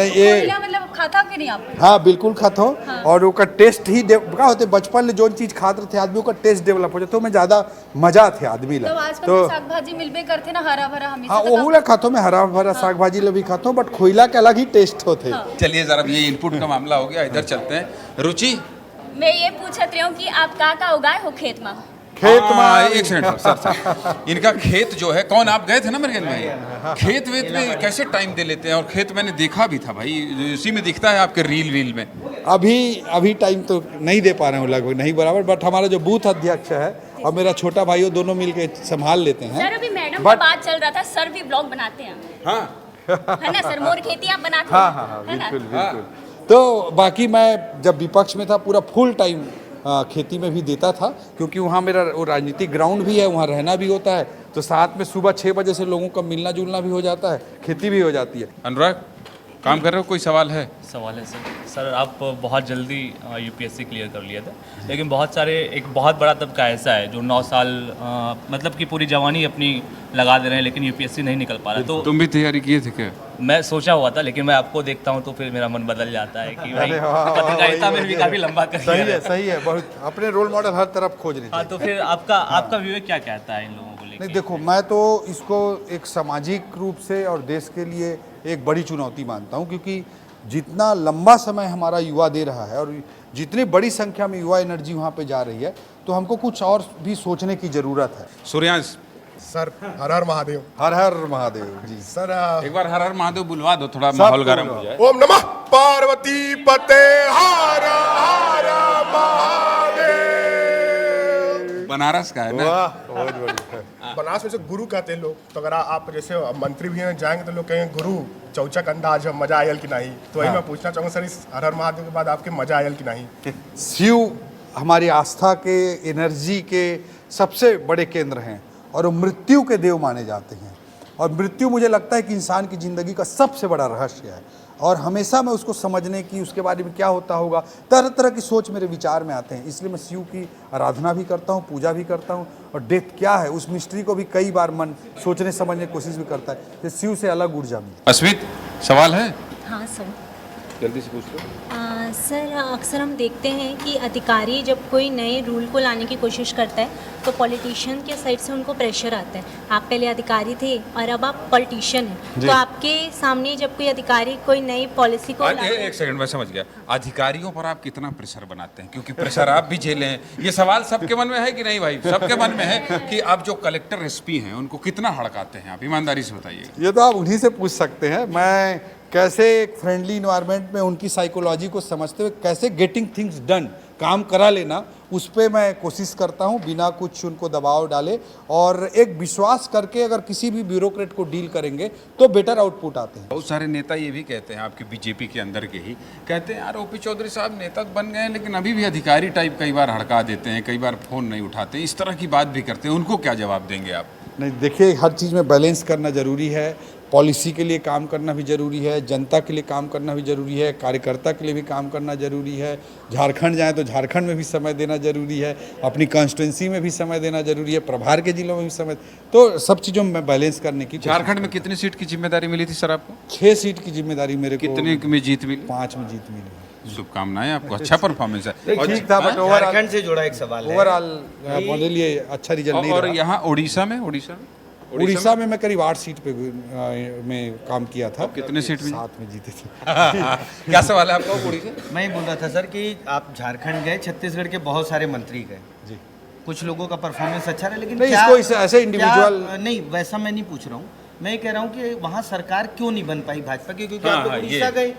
Speaker 2: ये
Speaker 3: मतलब खाता कि नहीं आप?
Speaker 2: हाँ बिल्कुल खाता हूँ और उसका टेस्ट ही क्या होते, बचपन में जो चीज खाते रहे थे आदमी का टेस्ट डेवलप हो जाता, तो मैं ज्यादा मजा थे आदमी ला।
Speaker 3: तो आजकल तो साग भाजी मिलबे करते ना, हरा भरा हमेशा।
Speaker 2: हाँ वो ला खाता हूँ मैं, हरा भरा साग भाजी ला भी खाता हूँ, बट खोइला के अलग ही टेस्ट होते।
Speaker 1: चलिए जरा ये इनपुट का मामला हो गया, इधर चलते हैं। रुचि,
Speaker 7: मैं ये पूछत रही हूँ कि आप का उगाए हो खेत में?
Speaker 1: एक सेकंड सर, इनका खेत जो है, कौन आप गए थे ना मृगेंद्र भाई, खेत वेत में कैसे टाइम दे लेते हैं? और खेत मैंने देखा भी था भाई, इसी में दिखता है आपके रील में।
Speaker 2: अभी टाइम तो नहीं दे पा रहे हूँ, लगभग नहीं बराबर, बट हमारा जो बूथ अध्यक्ष है और मेरा छोटा भाई, वो दोनों मिलके संभाल लेते हैं।
Speaker 7: सर अभी मैडम का बात चल रहा था, सर भी ब्लॉग बनाते हैं। है ना सर, मोर खेती आप बनाते हैं?
Speaker 2: हाँ बिल्कुल। तो बाकी मैं जब विपक्ष में था पूरा फुल टाइम खेती में भी देता था, क्योंकि वहाँ मेरा वो राजनीतिक ग्राउंड भी है, वहाँ रहना भी होता है, तो साथ में सुबह 6 बजे से लोगों का मिलना जुलना भी हो जाता है, खेती भी हो जाती है।
Speaker 1: अनुराग काम कर रहे हो, कोई सवाल है?
Speaker 8: सवाल है सर आप बहुत जल्दी यूपीएससी क्लियर कर लिया था, लेकिन बहुत सारे एक बहुत बड़ा तबका ऐसा है जो 9 साल मतलब कि पूरी जवानी अपनी लगा दे रहे हैं, लेकिन यूपीएससी नहीं निकल पा रहा। तो
Speaker 1: तुम भी तैयारी किए थे क्या?
Speaker 8: मैं सोचा हुआ था, लेकिन मैं आपको देखता हूँ तो फिर मेरा मन बदल जाता है कि भाई पत्रकारिता में भी काफ़ी लंबा करियर है।
Speaker 2: सही है, बहुत अपने रोल मॉडल हर तरफ खोज रही है।
Speaker 8: हाँ, तो फिर आपका व्यू क्या कहता है इन लोगों को लेकर?
Speaker 2: नहीं देखो, मैं तो इसको एक सामाजिक रूप से और देश के लिए एक बड़ी चुनौती मानता हूँ, क्योंकि जितना लंबा समय हमारा युवा दे रहा है और जितनी बड़ी संख्या में युवा एनर्जी वहाँ पे जा रही है, तो हमको कुछ और भी सोचने की ज़रूरत है।
Speaker 1: सूर्यांश
Speaker 9: सर, हर हर महादेव।
Speaker 2: हर हर महादेव जी।
Speaker 9: सर
Speaker 1: एक बार हर हर महादेव बुलवा दो, थोड़ा माहौल गर्म हो जाए।
Speaker 9: ओम नमः पार्वती पते हर हर महादेव।
Speaker 1: बनारस का है ना?
Speaker 2: बहुत बढ़िया।
Speaker 9: बनारस में से गुरु कहते हैं लोग, तो अगर आप जैसे मंत्री भी हैं जाएंगे तो लोग कहेंगे गुरु चौचक अंदाज है, मजा आयल कि नहीं? तो वही मैं पूछना चाहूँगा सर, इस हर हर महादेव के बाद आपके मजा आयल कि नहीं?
Speaker 2: शिव हमारी आस्था के, एनर्जी के सबसे बड़े केंद्र हैं और वो मृत्यु के देव माने जाते हैं। और मृत्यु मुझे लगता है कि इंसान की ज़िंदगी का सबसे बड़ा रहस्य है और हमेशा मैं उसको समझने की, उसके बारे में क्या होता होगा, तरह तरह की सोच मेरे विचार में आते हैं। इसलिए मैं शिव की आराधना भी करता हूँ, पूजा भी करता हूँ और डेथ क्या है उस मिस्ट्री को भी कई बार मन सोचने समझने की कोशिश भी करता है। तो शिव से अलग ऊर्जा मिलती है।
Speaker 1: अस्मित, सवाल है?
Speaker 10: हाँ सर।
Speaker 1: जल्दी से पूछ लो।
Speaker 10: सर अक्सर हम देखते हैं कि अधिकारी जब कोई नए रूल को लाने की कोशिश करता है तो पॉलिटिशियन के साइड से उनको प्रेशर आता है। आप पहले अधिकारी थे और अब आप पॉलिटिशियन हैं, तो आपके सामने जब कोई अधिकारी कोई नई पॉलिसी को
Speaker 1: एक सेकंड, मैं समझ गया। अधिकारियों पर आप कितना प्रेशर बनाते हैं, क्योंकि प्रेशर आप भी झेले हैं। ये सवाल सबके मन में है कि नहीं भाई? सबके मन में है कि आप जो कलेक्टर एसपी हैं उनको कितना हड़काते हैं आप? ईमानदारी से बताइए।
Speaker 2: ये तो आप उन्हीं से पूछ सकते हैं। मैं कैसे एक फ्रेंडली इन्वायरमेंट में उनकी साइकोलॉजी को समझते हुए कैसे गेटिंग थिंग्स डन, काम करा लेना, उस पर मैं कोशिश करता हूं बिना कुछ उनको दबाव डाले और एक विश्वास करके अगर किसी भी ब्यूरोक्रेट को डील करेंगे तो बेटर आउटपुट आते हैं।
Speaker 1: बहुत सारे नेता ये भी कहते हैं, आपके बीजेपी के अंदर के ही कहते हैं, यार ओपी चौधरी साहब नेता बन गए हैं लेकिन अभी भी अधिकारी टाइप कई बार हड़का देते हैं, कई बार फ़ोन नहीं उठाते, इस तरह की बात भी करते हैं। उनको क्या जवाब देंगे आप?
Speaker 2: नहीं, देखिए, हर चीज़ में बैलेंस करना ज़रूरी है। पॉलिसी के लिए काम करना भी ज़रूरी है, जनता के लिए काम करना भी ज़रूरी है, कार्यकर्ता के लिए भी काम करना ज़रूरी है। झारखंड जाएँ तो झारखंड में भी समय देना ज़रूरी है, अपनी कॉन्स्टिट्यूंसी में भी समय देना ज़रूरी है, प्रभार के जिलों में भी समय, तो सब चीज़ों में बैलेंस करने की।
Speaker 1: झारखंड में कितनी सीट की जिम्मेदारी मिली थी सर आपको?
Speaker 2: 6 सीट की जिम्मेदारी मेरे को।
Speaker 1: कितने में जीत मिली?
Speaker 2: 5 में जीत मिली।
Speaker 1: शुभकामनाएं आपको, अच्छा परफॉर्मेंस है।
Speaker 2: ठीक था, बट
Speaker 4: झारखंड से जुड़ा एक सवाल है।
Speaker 2: ओवरऑल मेरे लिए अच्छा रिजल्ट नहीं
Speaker 1: और
Speaker 2: रहा।
Speaker 1: यहाँ उड़ीसा में
Speaker 2: उड़ीसा में मैं करीब 8 सीट पे में काम किया था।
Speaker 1: कितने सीट में?
Speaker 2: 7 में जीते थे।
Speaker 1: क्या सवाल है आपका उड़ीसा?
Speaker 4: मैं ही बोल रहा था सर कि आप झारखंड गए, छत्तीसगढ़ के बहुत सारे मंत्री गए जी, कुछ लोगों का परफॉर्मेंस अच्छा रहा, लेकिन
Speaker 2: नहीं,
Speaker 4: क्या
Speaker 2: इसको ऐसे इंडिविजुअल
Speaker 4: नहीं, वैसा मैं नहीं पूछ रहा हूँ। मैं ये कह रहा हूँ कि वहाँ सरकार क्यों नहीं बन पाई भाजपा की? क्योंकि आप लोग उड़ीसा गए,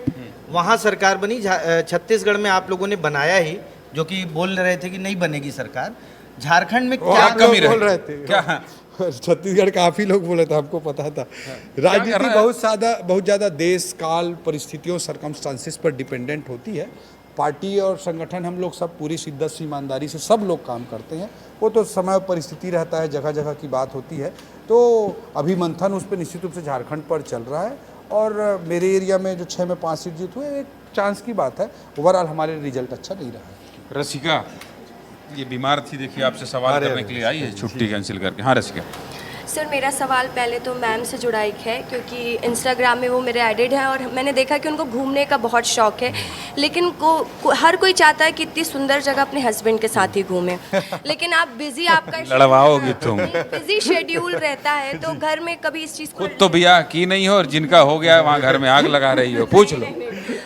Speaker 4: वहाँ सरकार बनी, छत्तीसगढ़ में आप लोगों ने बनाया ही, जो कि बोल रहे थे कि नहीं बनेगी सरकार। झारखंड में क्या
Speaker 2: कमी बोल रहे थे? क्या छत्तीसगढ़ काफी लोग बोले थे, हमको पता था। राजनीति बहुत ज़्यादा देश काल परिस्थितियों सर्कमस्टांसिस पर डिपेंडेंट होती है। पार्टी और संगठन हम लोग सब पूरी शिद्दत से, ईमानदारी से सब लोग काम करते हैं। वो तो समय परिस्थिति रहता है, जगह जगह की बात होती है। तो अभी मंथन उस पर निश्चित रूप से झारखंड पर चल रहा है और मेरे एरिया में जो 6 में 5 सीट जीत हुए, एक चांस की बात है। ओवरऑल हमारे रिजल्ट अच्छा नहीं रहा है।
Speaker 1: रसिका ये बीमार थी, देखिए आपसे सवाल करने के लिए आई है, छुट्टी कैंसिल करके। हाँ रसिका।
Speaker 11: सर मेरा सवाल पहले तो मैम से जुड़ा एक है, क्योंकि इंस्टाग्राम में वो मेरे एडिड हैं और मैंने देखा कि उनको घूमने का बहुत शौक है, लेकिन हर कोई चाहता है कि इतनी सुंदर जगह अपने हस्बैंड के साथ ही घूमे, लेकिन आप बिजी, आपका
Speaker 1: लड़वाओगी तुम।
Speaker 11: बिजी शेड्यूल रहता है, तो घर में कभी इस चीज़ को
Speaker 1: खुद तो बियाह की नहीं हो और जिनका हो गया वहाँ घर में आग लगा रही हो, पूछ लो।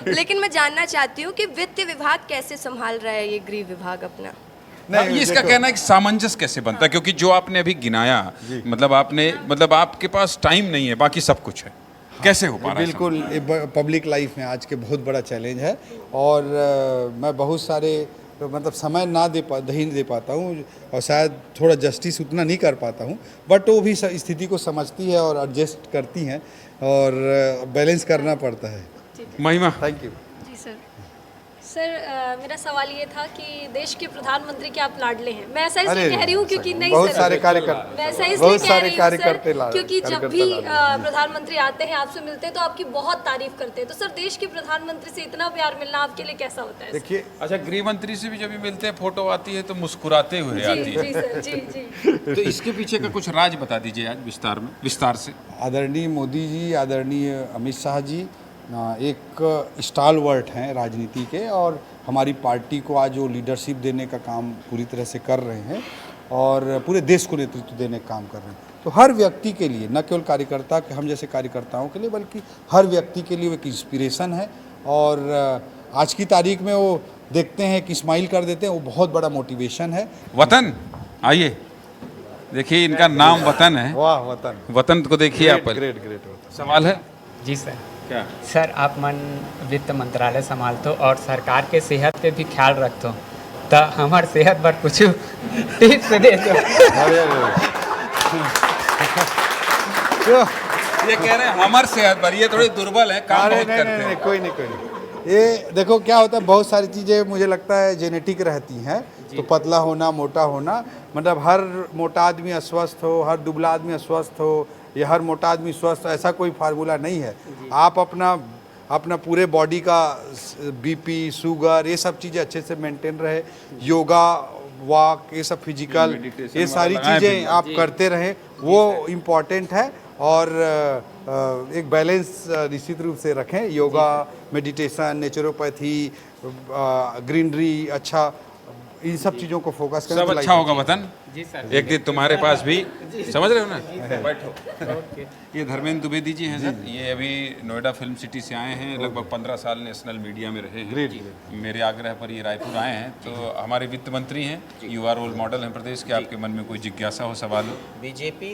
Speaker 11: लेकिन मैं जानना चाहती हूँ कि वित्त विभाग कैसे संभाल रहा है ये गृह विभाग अपना?
Speaker 1: नहीं, इसका कहना है कि सामंजस्य कैसे बनता है, क्योंकि जो आपने अभी गिनाया, मतलब आपके पास टाइम नहीं है, बाकी सब कुछ है, कैसे हो पा रहा है?
Speaker 2: बिल्कुल, पब्लिक लाइफ में आज के बहुत बड़ा चैलेंज है और मैं बहुत सारे मतलब समय नहीं दे पाता हूँ और शायद थोड़ा जस्टिस उतना नहीं कर पाता हूँ, बट वो भी स्थिति को समझती है और एडजस्ट करती हैं और बैलेंस करना पड़ता है।
Speaker 1: महिमा,
Speaker 2: थैंक यू।
Speaker 12: सर मेरा सवाल ये था कि देश के प्रधानमंत्री के आप लाडले हैं। मैं ऐसा इसलिए कह रही हूँ क्योंकि नहीं
Speaker 2: बहुत
Speaker 12: सर,
Speaker 2: सारे कार्यकर्ता,
Speaker 12: मैं ऐसा इसलिए कह रही हूँ सर क्योंकि जब भी प्रधानमंत्री आते हैं, आपसे मिलते हैं, तो आपकी बहुत तारीफ करते हैं। तो सर देश के प्रधानमंत्री से इतना प्यार मिलना आपके लिए कैसा होता है?
Speaker 2: देखिए,
Speaker 1: अच्छा, गृह मंत्री से भी जब मिलते हैं, फोटो आती है तो मुस्कुराते हुए आती है।
Speaker 12: जी सर, जी।
Speaker 1: तो इसके पीछे का कुछ राज बता दीजिए आज विस्तार से।
Speaker 2: आदरणीय मोदी जी, आदरणीय अमित शाह जी एक स्टालवर्ट हैं राजनीति के और हमारी पार्टी को आज वो लीडरशिप देने का काम पूरी तरह से कर रहे हैं और पूरे देश को नेतृत्व देने का काम कर रहे हैं। तो हर व्यक्ति के लिए, न केवल कार्यकर्ता के, हम जैसे कार्यकर्ताओं के लिए, बल्कि हर व्यक्ति के लिए वो एक इंस्पिरेशन है और आज की तारीख में वो देखते हैं कि स्माइल कर देते हैं, वो बहुत बड़ा मोटिवेशन है।
Speaker 1: वतन, आइए देखिए, इनका नाम वतन है।
Speaker 2: वाह,
Speaker 1: वतन को देखिए आप।
Speaker 2: ग्रेट।
Speaker 1: सवाल है
Speaker 13: जी सर।
Speaker 1: क्या
Speaker 13: सर आप वित्त मंत्रालय संभालते और सरकार के सेहत पे भी ख्याल रखते हो, तो हमार सेहत पर कुछ टिप्स दे दो।
Speaker 1: ये कह रहे हैं हमार सेहत पर, ये थोड़ी दुर्बल है, काम बहुत करते हैं।
Speaker 2: कोई नहीं। ये देखो क्या होता है, बहुत सारी चीज़ें मुझे लगता है जेनेटिक रहती हैं, तो पतला होना, मोटा होना, मतलब हर मोटा आदमी अस्वस्थ हो, हर दुबला आदमी अस्वस्थ हो, या हर मोटा आदमी स्वस्थ, ऐसा कोई फार्मूला नहीं है। आप अपना पूरे बॉडी का बीपी, शुगर, ये सब चीज़ें अच्छे से मेंटेन रहे, योगा, वॉक, ये सब फिजिकल, ये सारी चीज़ें आप करते रहें, वो इम्पॉर्टेंट है। और एक बैलेंस निश्चित रूप से रखें, योगा, मेडिटेशन, नेचुरोपैथी, ग्रीनरी, अच्छा, इन सब चीज़ों को फोकस करें,
Speaker 1: सब अच्छा होगा वतन।
Speaker 13: जी सर।
Speaker 1: एक दिन तुम्हारे पास भी, समझ रहे हो ना, बैठो। ये धर्मेंद्र द्विवेदी जी हैं सर, ये अभी नोएडा फिल्म सिटी से आए हैं, लगभग 15 साल नेशनल मीडिया में रहे हैं। मेरे आग्रह पर ये रायपुर आए हैं, तो हमारे वित्त मंत्री हैं, युवा रोल मॉडल हैं प्रदेश के। आपके मन में कोई जिज्ञासा हो, सवाल हो?
Speaker 14: बीजेपी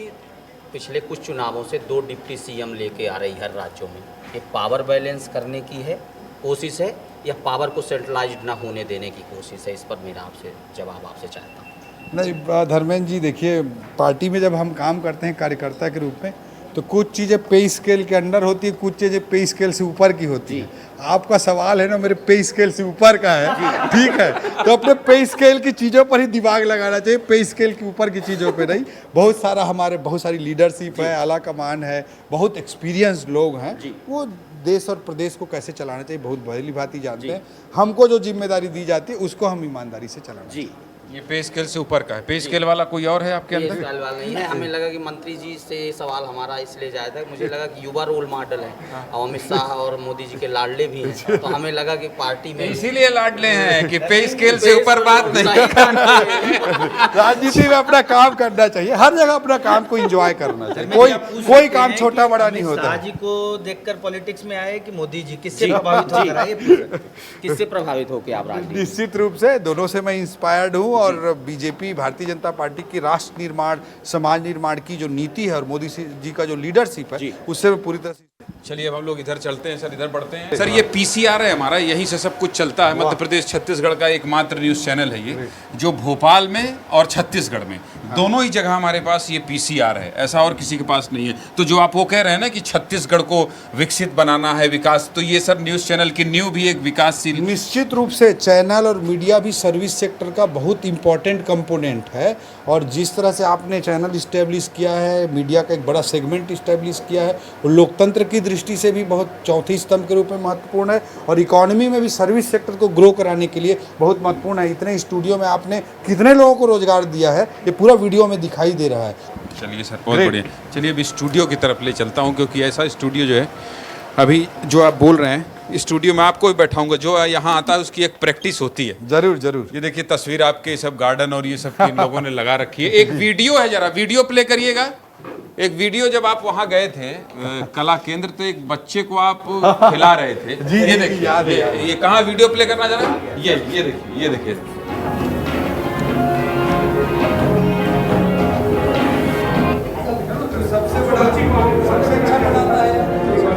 Speaker 14: पिछले कुछ चुनावों से 2 डिप्टी सीएम लेके आ रही हर राज्यों में। ये पावर बैलेंस करने की है कोशिश है या पावर को सेंट्रलाइज्ड ना होने देने की कोशिश है? इस पर मेरा आपसे जवाब आपसे चाहता हूँ।
Speaker 2: नहीं धर्मेंद्र जी, देखिए, पार्टी में जब हम काम करते हैं कार्यकर्ता के रूप में, तो कुछ चीज़ें पे स्केल के अंडर होती है, कुछ चीज़ें पे स्केल से ऊपर की होती है। आपका सवाल है ना मेरे पे स्केल से ऊपर का है, ठीक है, तो अपने पे स्केल की चीज़ों पर ही दिमाग लगाना चाहिए, पे स्केल के ऊपर की चीज़ों पे नहीं। बहुत सारी लीडरशिप है, आला कमान है, बहुत एक्सपीरियंस लोग हैं, वो देश और प्रदेश को कैसे चलाना चाहिए बहुत भली भांति जानते हैं। हमको जो जिम्मेदारी दी जाती है उसको हम ईमानदारी से चलाना चाहिए।
Speaker 1: ये पे स्केल से ऊपर का है। पे स्केल वाला कोई और है आपके अंदर?
Speaker 14: पे स्केल वाला नहीं है। हमें लगा कि मंत्री जी से सवाल हमारा इसलिए जाया था, मुझे लगा कि युवा रोल मॉडल है और अमित शाह और मोदी जी के लाडले भी हैं, तो हमें लगा कि पार्टी में
Speaker 1: इसीलिए लाडले हैं कि पे स्केल से ऊपर बात नहीं करना।
Speaker 2: राजनीति में अपना काम करना चाहिए, हर जगह अपना काम को एंजॉय करना चाहिए, कोई काम छोटा बड़ा नहीं होता।
Speaker 14: शाह जी को देखकर पॉलिटिक्स में आए कि मोदी जी किससे प्रभावित होकर किससे प्रभावित होकर आप राजनीति?
Speaker 2: निश्चित रूप से दोनों से मैं इंस्पायर्ड हूँ, और बीजेपी, भारतीय जनता पार्टी की राष्ट्र निर्माण, समाज निर्माण की जो नीति है और मोदी जी का जो लीडरशिप है, उससे मैं पूरी तरह से।
Speaker 1: चलिए अब हम लोग इधर चलते हैं सर, इधर बढ़ते हैं सर। ये पीसीआर है हमारा, यहीं से सब कुछ चलता है। मध्य प्रदेश छत्तीसगढ़ का एकमात्र न्यूज़ चैनल है ये, जो भोपाल में और छत्तीसगढ़ में दोनों ही जगह हमारे पास ये पीसीआर है, ऐसा और किसी के पास नहीं है। तो जो आप वो कह रहे हैं ना कि छत्तीसगढ़ को विकसित बनाना है, विकास, तो ये सर न्यूज़ चैनल की न्यू भी एक विकासशील।
Speaker 2: निश्चित रूप से चैनल और मीडिया भी सर्विस सेक्टर का बहुत इंपॉर्टेंट कंपोनेंट है, और जिस तरह से आपने चैनल इस्टेब्लिश किया है, मीडिया का एक बड़ा सेगमेंट इस्टेब्लिश किया है, वो लोकतंत्र की दृष्टि से भी बहुत चौथी स्तंभ के रूप में महत्वपूर्ण है, और इकोनॉमी में भी सर्विस सेक्टर को ग्रो कराने के लिए बहुत महत्वपूर्ण है। इतने स्टूडियो में आपने कितने लोगों को रोजगार दिया है, ये पूरा वीडियो में दिखाई दे रहा है।
Speaker 1: चलिए सर, बहुत बढ़िया। चलिए अभी स्टूडियो की तरफ ले चलता हूँ, क्योंकि ऐसा स्टूडियो जो है अभी जो आप बोल रहे हैं, स्टूडियो में आपको भी बैठाऊंगा, जो यहाँ आता है उसकी एक प्रैक्टिस होती है।
Speaker 2: जरूर जरूर।
Speaker 1: ये देखिए तस्वीर आपके सब गार्डन और ये सब इन लोगों ने लगा रखी है। एक वीडियो है, जरा वीडियो प्ले करिएगा। एक वीडियो जब आप वहाँ गए थे कला केंद्र, तो एक बच्चे को आप खिला रहे थे।
Speaker 2: जी,
Speaker 1: ये देखिए, ये कहाँ वीडियो प्ले करना जरा, ये देखिए, ये देखिए।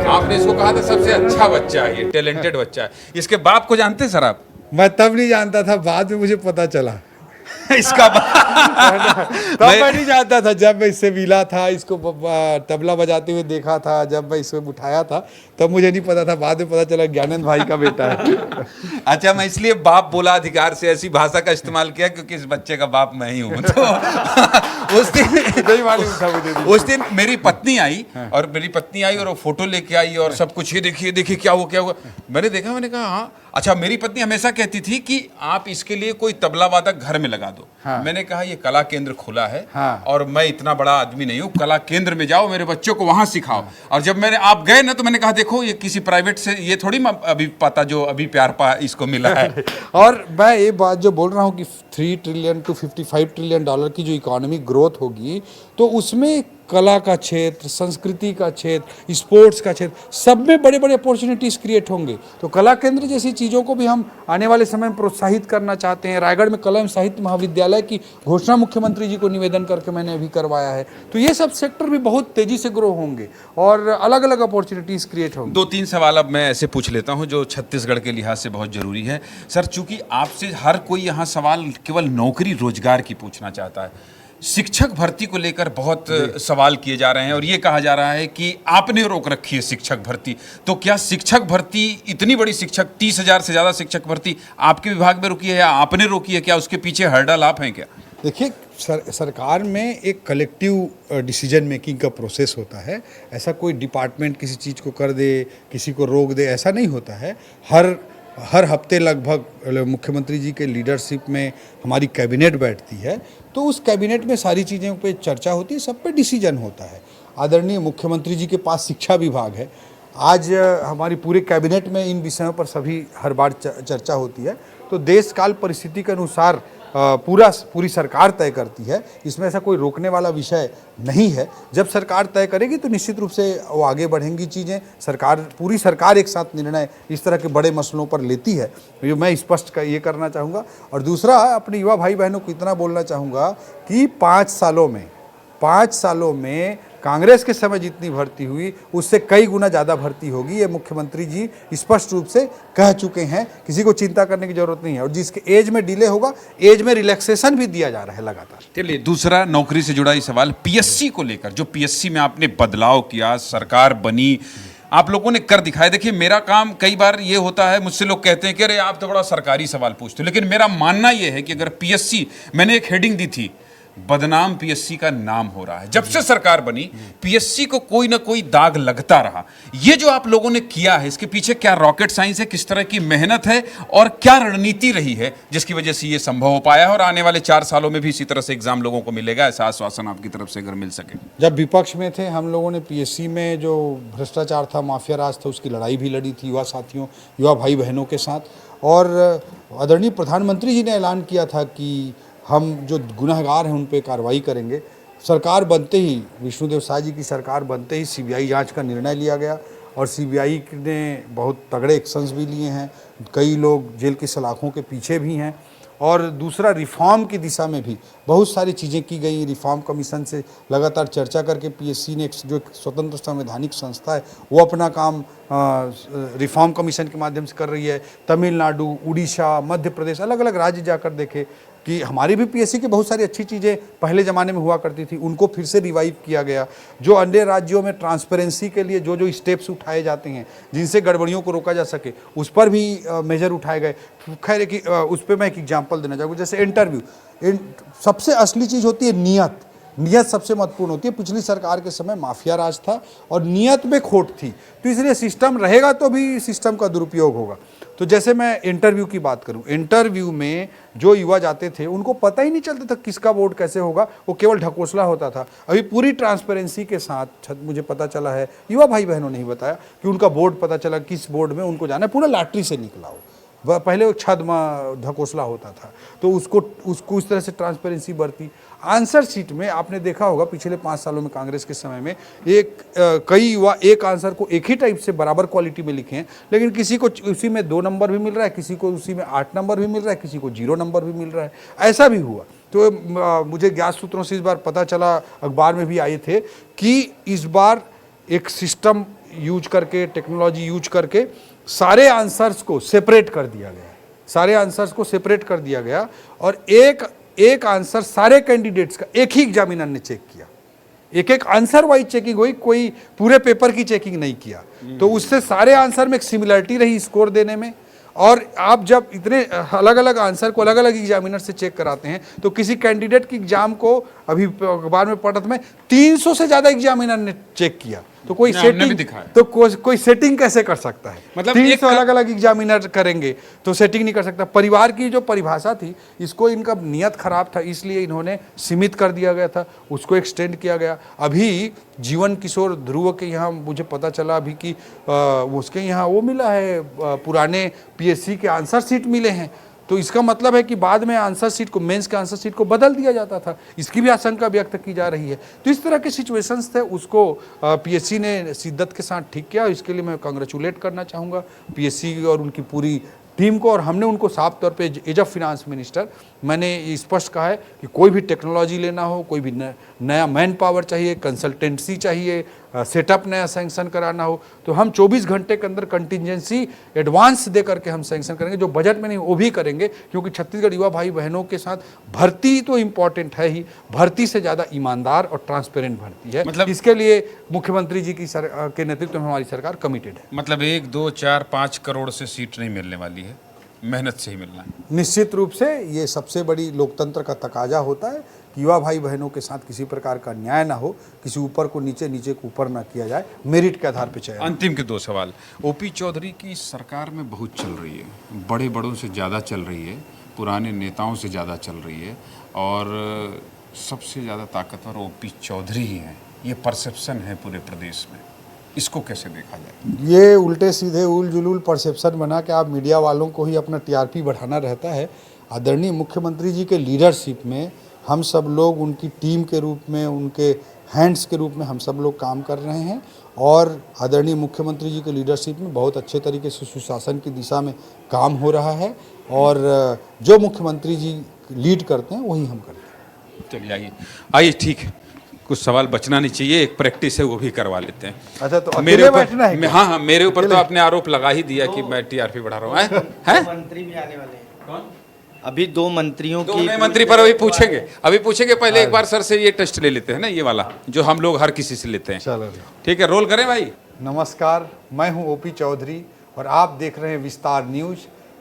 Speaker 1: आपने इसको कहा था सबसे अच्छा बच्चा है, ये टैलेंटेड बच्चा है। इसके बाप को जानते हैं सर आप?
Speaker 2: मैं तब नहीं जानता था, बाद में मुझे पता चला।
Speaker 1: इसका
Speaker 2: तब मैं नहीं जानता था, जब मैं इससे मिला था, इसको तबला बजाते हुए देखा था, जब मैं इसको उठाया था, तब मुझे नहीं पता था, बाद में पता चला ज्ञानंद भाई का बेटा है।
Speaker 1: अच्छा, मैं इसलिए बाप बोला अधिकार से, ऐसी भाषा का इस्तेमाल किया क्योंकि इस बच्चे का बाप मैं ही हूँ। तो उस दिन
Speaker 2: नहीं मालूम था मुझे।
Speaker 1: उस दिन मेरी पत्नी आई और वो फोटो लेके आई और सब कुछ, ये देखिए क्या हुआ। मैंने देखा, मैंने कहा हाँ। अच्छा, मेरी पत्नी हमेशा कहती थी कि आप इसके लिए कोई तबला वादक घर में लगा दो। हाँ। मैंने कहा ये कला केंद्र खुला है। हाँ। और मैं इतना बड़ा आदमी नहीं हूँ, कला केंद्र में जाओ, मेरे बच्चों को वहां सिखाओ। हाँ। और जब आप गए ना, तो मैंने कहा देखो ये किसी प्राइवेट से, ये थोड़ी अभी पता जो अभी प्यार पा इसको मिला है।
Speaker 2: और मैं ये बात जो बोल रहा हूँ कि 3 ट्रिलियन to 55 ट्रिलियन डॉलर की जो इकोनॉमी ग्रोथ होगी, तो उसमें कला का क्षेत्र, संस्कृति का क्षेत्र, स्पोर्ट्स का क्षेत्र, सब में बड़े बड़े अपॉर्चुनिटीज़ क्रिएट होंगे। तो कला केंद्र जैसी चीज़ों को भी हम आने वाले समय में प्रोत्साहित करना चाहते हैं। रायगढ़ में कला एवं साहित्य महाविद्यालय की घोषणा मुख्यमंत्री जी को निवेदन करके मैंने अभी करवाया है। तो ये सब सेक्टर भी बहुत तेज़ी से ग्रो होंगे और अलग अलग अपॉर्चुनिटीज़ क्रिएट होंगे।
Speaker 1: 2-3 सवाल अब मैं ऐसे पूछ लेता हूँ जो छत्तीसगढ़ के लिहाज से बहुत ज़रूरी है। सर, चूँकि आपसे हर कोई यहाँ सवाल केवल नौकरी रोजगार की पूछना चाहता है, शिक्षक भर्ती को लेकर बहुत सवाल किए जा रहे हैं और ये कहा जा रहा है कि आपने रोक रखी है शिक्षक भर्ती। तो क्या शिक्षक भर्ती, इतनी बड़ी शिक्षक 30,000 से ज़्यादा शिक्षक भर्ती आपके विभाग में रुकी है या आपने रोकी है? क्या उसके पीछे हर्डल आप हैं क्या?
Speaker 2: देखिए, सरकार में एक कलेक्टिव डिसीजन मेकिंग का प्रोसेस होता है। ऐसा कोई डिपार्टमेंट किसी चीज़ को कर दे, किसी को रोक दे, ऐसा नहीं होता है। हर हफ्ते लगभग मुख्यमंत्री जी के लीडरशिप में हमारी कैबिनेट बैठती है, तो उस कैबिनेट में सारी चीज़ों पे चर्चा होती है, सब पे डिसीजन होता है। आदरणीय मुख्यमंत्री जी के पास शिक्षा विभाग है। आज हमारी पूरे कैबिनेट में इन विषयों पर सभी हर बार चर्चा होती है। तो देश काल परिस्थिति के अनुसार पूरी सरकार तय करती है। इसमें ऐसा कोई रोकने वाला विषय नहीं है। जब सरकार तय करेगी तो निश्चित रूप से वो आगे बढ़ेंगी चीज़ें। पूरी सरकार एक साथ निर्णय इस तरह के बड़े मसलों पर लेती है, ये मैं स्पष्ट ये करना चाहूँगा। और दूसरा, अपने युवा भाई बहनों को इतना बोलना चाहूँगा कि 5 सालों में कांग्रेस के समय जितनी भर्ती हुई उससे कई गुना ज़्यादा भर्ती होगी। ये मुख्यमंत्री जी स्पष्ट रूप से कह चुके हैं, किसी को चिंता करने की जरूरत नहीं है। और जिसके एज में डिले होगा, एज में रिलैक्सेशन भी दिया जा रहा है लगातार।
Speaker 1: चलिए, दूसरा नौकरी से जुड़ा ही सवाल, पीएससी को लेकर। जो पीएससी में आपने बदलाव किया, सरकार बनी, आप लोगों ने कर दिखाया। देखिए, मेरा काम कई बार ये होता है, मुझसे लोग कहते हैं कि अरे आप तो बड़ा सरकारी सवाल पूछते हो, लेकिन मेरा मानना ये है कि अगर पीएससी, मैंने एक हेडिंग दी थी, बदनाम पीएससी का नाम हो रहा है। जब से सरकार बनी, पीएससी को कोई ना कोई दाग लगता रहा। ये जो आप लोगों ने किया है, इसके पीछे क्या रॉकेट साइंस है, किस तरह की मेहनत है और क्या रणनीति रही है जिसकी वजह से ये संभव हो पाया है? और आने वाले 4 सालों में भी इसी तरह से एग्जाम लोगों को मिलेगा, ऐसा आश्वासन आपकी तरफ से अगर मिल सके।
Speaker 2: जब विपक्ष में थे, हम लोगों ने पीएससी में जो भ्रष्टाचार था, माफिया राज था, उसकी लड़ाई भी लड़ी थी युवा साथियों, युवा भाई बहनों के साथ। और आदरणीय प्रधानमंत्री जी ने ऐलान किया था कि हम जो गुनहगार हैं उन पे कार्रवाई करेंगे। सरकार बनते ही, विष्णुदेव साय जी की सरकार बनते ही सीबीआई जांच का निर्णय लिया गया और सीबीआई ने बहुत तगड़े एक्शंस भी लिए हैं। कई लोग जेल की सलाखों के पीछे भी हैं। और दूसरा, रिफॉर्म की दिशा में भी बहुत सारी चीज़ें की गई। रिफॉर्म कमीशन से लगातार चर्चा करके पीएससी ने जो एक स्वतंत्र संवैधानिक संस्था है, वो अपना काम रिफॉर्म कमीशन के माध्यम से कर रही है। तमिलनाडु, उड़ीसा, मध्य प्रदेश, अलग अलग राज्य जाकर देखे कि हमारी भी पीएससी की बहुत सारी अच्छी चीज़ें पहले ज़माने में हुआ करती थी, उनको फिर से रिवाइव किया गया। जो अन्य राज्यों में ट्रांसपेरेंसी के लिए जो स्टेप्स उठाए जाते हैं, जिनसे गड़बड़ियों को रोका जा सके, उस पर भी मेजर उठाए गए। खैर, कि उस पर मैं एक एग्जांपल देना चाहूँगा। जैसे इंटरव्यू, सबसे असली चीज़ होती है नीयत सबसे महत्वपूर्ण होती है। पिछली सरकार के समय माफिया राज था और नीयत में खोट थी, तो इसलिए सिस्टम रहेगा तो भी सिस्टम का दुरुपयोग होगा। तो जैसे मैं इंटरव्यू की बात करूं, इंटरव्यू में जो युवा जाते थे उनको पता ही नहीं चलता था किसका बोर्ड कैसे होगा, वो केवल ढकोसला होता था। अभी पूरी ट्रांसपेरेंसी के साथ मुझे पता चला है, युवा भाई बहनों ने ही बताया कि उनका बोर्ड पता चला, किस बोर्ड में उनको जाना है, पूरा लॉटरी से निकला हो। पहले वो छद्म ढकोसला होता था, तो उसको इस तरह से ट्रांसपेरेंसी बढ़ती। आंसर शीट में आपने देखा होगा, पिछले 5 सालों में कांग्रेस के समय में कई युवा एक आंसर को एक ही टाइप से बराबर क्वालिटी में लिखे हैं, लेकिन किसी को उसी में 2 नंबर भी मिल रहा है, किसी को उसी में 8 नंबर भी मिल रहा है, किसी को 0 नंबर भी मिल रहा है। ऐसा भी हुआ। तो मुझे ज्ञात सूत्रों से इस बार पता चला, अखबार में भी आए थे कि इस बार एक सिस्टम यूज करके, टेक्नोलॉजी यूज करके सारे आंसर्स को सेपरेट कर दिया गया और एक आंसर सारे कैंडिडेट्स का एक ही एग्जामिनर ने चेक किया। एक आंसर वाइज चेकिंग हुई, कोई पूरे पेपर की चेकिंग नहीं किया। तो उससे सारे आंसर में एक सिमिलरिटी रही स्कोर देने में। और आप जब इतने अलग अलग आंसर को अलग अलग एग्जामिनर से चेक कराते हैं, तो किसी कैंडिडेट की एग्जाम को, अभी अखबार में पढ़ा था मैं, 300 से ज़्यादा एग्जामिनर ने चेक किया। तो कोई सेटिंग, तो कोई सेटिंग कैसे कर सकता है? मतलब 300 अलग अलग एग्जामिनर करेंगे तो सेटिंग नहीं कर सकता। परिवार की जो परिभाषा थी, इसको इनका नियत खराब था, इसलिए इन्होंने सीमित कर दिया गया था, उसको एक्सटेंड किया गया। अभी जीवन किशोर ध्रुव के यहाँ मुझे पता चला अभी कि उसके यहाँ वो मिला है, पुराने पीएससी के आंसर शीट मिले हैं। तो इसका मतलब है कि बाद में आंसर शीट को, मेंस के आंसर शीट को बदल दिया जाता था। इसकी भी आशंका व्यक्त की जा रही है। तो इस तरह के सिचुएशंस थे, उसको पीएससी ने शिद्दत के साथ ठीक किया। इसके लिए मैं कांग्रेचुलेट करना चाहूँगा पीएससी और उनकी पूरी टीम को। और हमने उनको साफ तौर पे एज ऑफ फिनांस मिनिस्टर मैंने स्पष्ट कहा है कि कोई भी टेक्नोलॉजी लेना हो, कोई भी नया मैन पावर चाहिए, कंसल्टेंसी चाहिए, सेटअप नया सैंक्शन कराना हो, तो हम 24 घंटे के अंदर कंटिजेंसी एडवांस दे करके हम सैंक्शन करेंगे। जो बजट में नहीं वो भी करेंगे, क्योंकि छत्तीसगढ़ युवा भाई बहनों के साथ भर्ती तो इम्पोर्टेंट है ही, भर्ती से ज़्यादा ईमानदार और ट्रांसपेरेंट भर्ती है। मतलब इसके लिए मुख्यमंत्री जी की के नेतृत्व में हमारी सरकार कमिटेड है।
Speaker 1: मतलब 1, 2, 4, 5 करोड़ से सीट नहीं मिलने वाली है, मेहनत से ही मिलना है।
Speaker 2: निश्चित रूप से ये सबसे बड़ी लोकतंत्र का तकाजा होता है कि युवा भाई बहनों के साथ किसी प्रकार का अन्याय ना हो, किसी ऊपर को नीचे, नीचे को ऊपर ना किया जाए, मेरिट के आधार पर चयन।
Speaker 1: अंतिम के 2 सवाल। ओपी चौधरी की सरकार में बहुत चल रही है, बड़े बड़ों से ज़्यादा चल रही है, पुराने नेताओं से ज़्यादा चल रही है, और सबसे ज़्यादा ताकतवर ओपी चौधरी ही हैं, ये परसेप्शन है पूरे प्रदेश में। इसको कैसे देखा जाए?
Speaker 2: ये उल्टे सीधे उल जुलूल परसेप्शन बना के आप मीडिया वालों को ही अपना टीआरपी बढ़ाना रहता है। आदरणीय मुख्यमंत्री जी के लीडरशिप में हम सब लोग उनकी टीम के रूप में, उनके हैंड्स के रूप में हम सब लोग काम कर रहे हैं, और आदरणीय मुख्यमंत्री जी के लीडरशिप में बहुत अच्छे तरीके से सुशासन की दिशा में काम हो रहा है, और जो मुख्यमंत्री जी लीड करते हैं वही हम करते हैं।
Speaker 1: चलिए आइए ठीक है, कुछ सवाल बचना नहीं चाहिए, एक प्रैक्टिस है वो भी करवा लेते हैं।
Speaker 2: अच्छा, तो
Speaker 1: मेरे
Speaker 2: अकेले बैठना है
Speaker 1: ऊपर
Speaker 2: क्या?
Speaker 1: हाँ, मेरे ऊपर तो आपने आरोप लगा ही दिया कि मैं टीआरपी बढ़ा रहा हूँ। हैं?
Speaker 4: मंत्री भी आने वाले हैं। कौन? अभी 2 मंत्रियों
Speaker 1: दो
Speaker 4: की
Speaker 1: नए मंत्री पर अभी पूछेंगे पहले एक बार सर से ये टेस्ट ले लेते हैं ना, ये वाला जो हम लोग हर किसी से लेते हैं।
Speaker 2: चलो
Speaker 1: ठीक है, रोल करें भाई।
Speaker 2: नमस्कार, मैं हूं ओपी चौधरी और आप देख रहे हैं विस्तार न्यूज।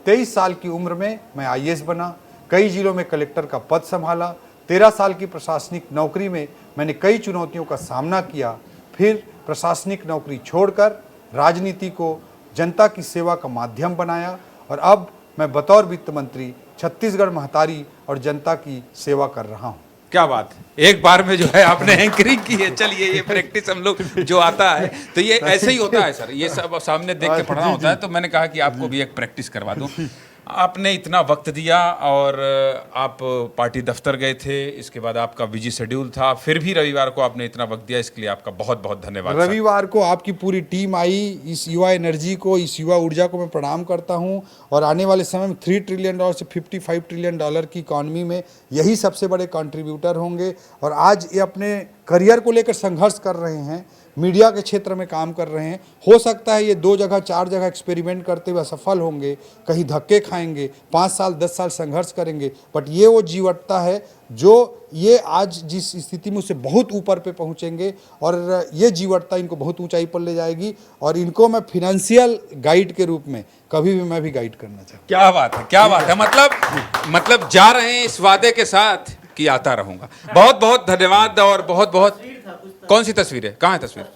Speaker 2: 23 साल की उम्र में मैं आईएएस बना, कई जिलों में कलेक्टर का पद संभाला, 13 साल की प्रशासनिक नौकरी में मैंने कई चुनौतियों का सामना किया, फिर प्रशासनिक नौकरी छोड़कर राजनीति को जनता की सेवा का माध्यम बनाया, और अब मैं बतौर वित्त मंत्री छत्तीसगढ़ महतारी और जनता की सेवा कर रहा हूँ।
Speaker 1: क्या बात है, एक बार में जो है आपने एंकरिंग की है। चलिए, ये प्रैक्टिस हम लोग जो आता है तो ये ऐसे ही होता है सर, ये सब सामने देख के पढ़ना होता है, तो मैंने कहा कि आपको भी एक प्रैक्टिस करवा दूं। आपने इतना वक्त दिया, और आप पार्टी दफ्तर गए थे, इसके बाद आपका बिजी शेड्यूल था, फिर भी रविवार को आपने इतना वक्त दिया, इसके लिए आपका बहुत बहुत धन्यवाद।
Speaker 2: रविवार को आपकी पूरी टीम आई, इस युवा एनर्जी को, इस युवा ऊर्जा को मैं प्रणाम करता हूं, और आने वाले समय में $3 ट्रिलियन से $55 ट्रिलियन की इकॉनमी में यही सबसे बड़े कंट्रीब्यूटर होंगे। और आज ये अपने करियर को लेकर संघर्ष कर रहे हैं, मीडिया के क्षेत्र में काम कर रहे हैं। हो सकता है ये 2 जगह 4 जगह एक्सपेरिमेंट करते हुए असफल होंगे, कहीं धक्के खाएंगे, 5 साल 10 साल संघर्ष करेंगे, बट ये वो जीवटता है जो ये आज जिस स्थिति में उससे बहुत ऊपर पे पहुंचेंगे, और ये जीवटता इनको बहुत ऊंचाई पर ले जाएगी, और इनको मैं फिनेंशियल गाइड के रूप में कभी भी मैं भी गाइड करना चाहूँ।
Speaker 1: क्या बात है, क्या बात है। मतलब जा रहे हैं इस वादे के साथ कि आता रहूंगा। बहुत बहुत धन्यवाद, और बहुत बहुत। कौन सी तस्वीर है, कहाँ है तस्वीर?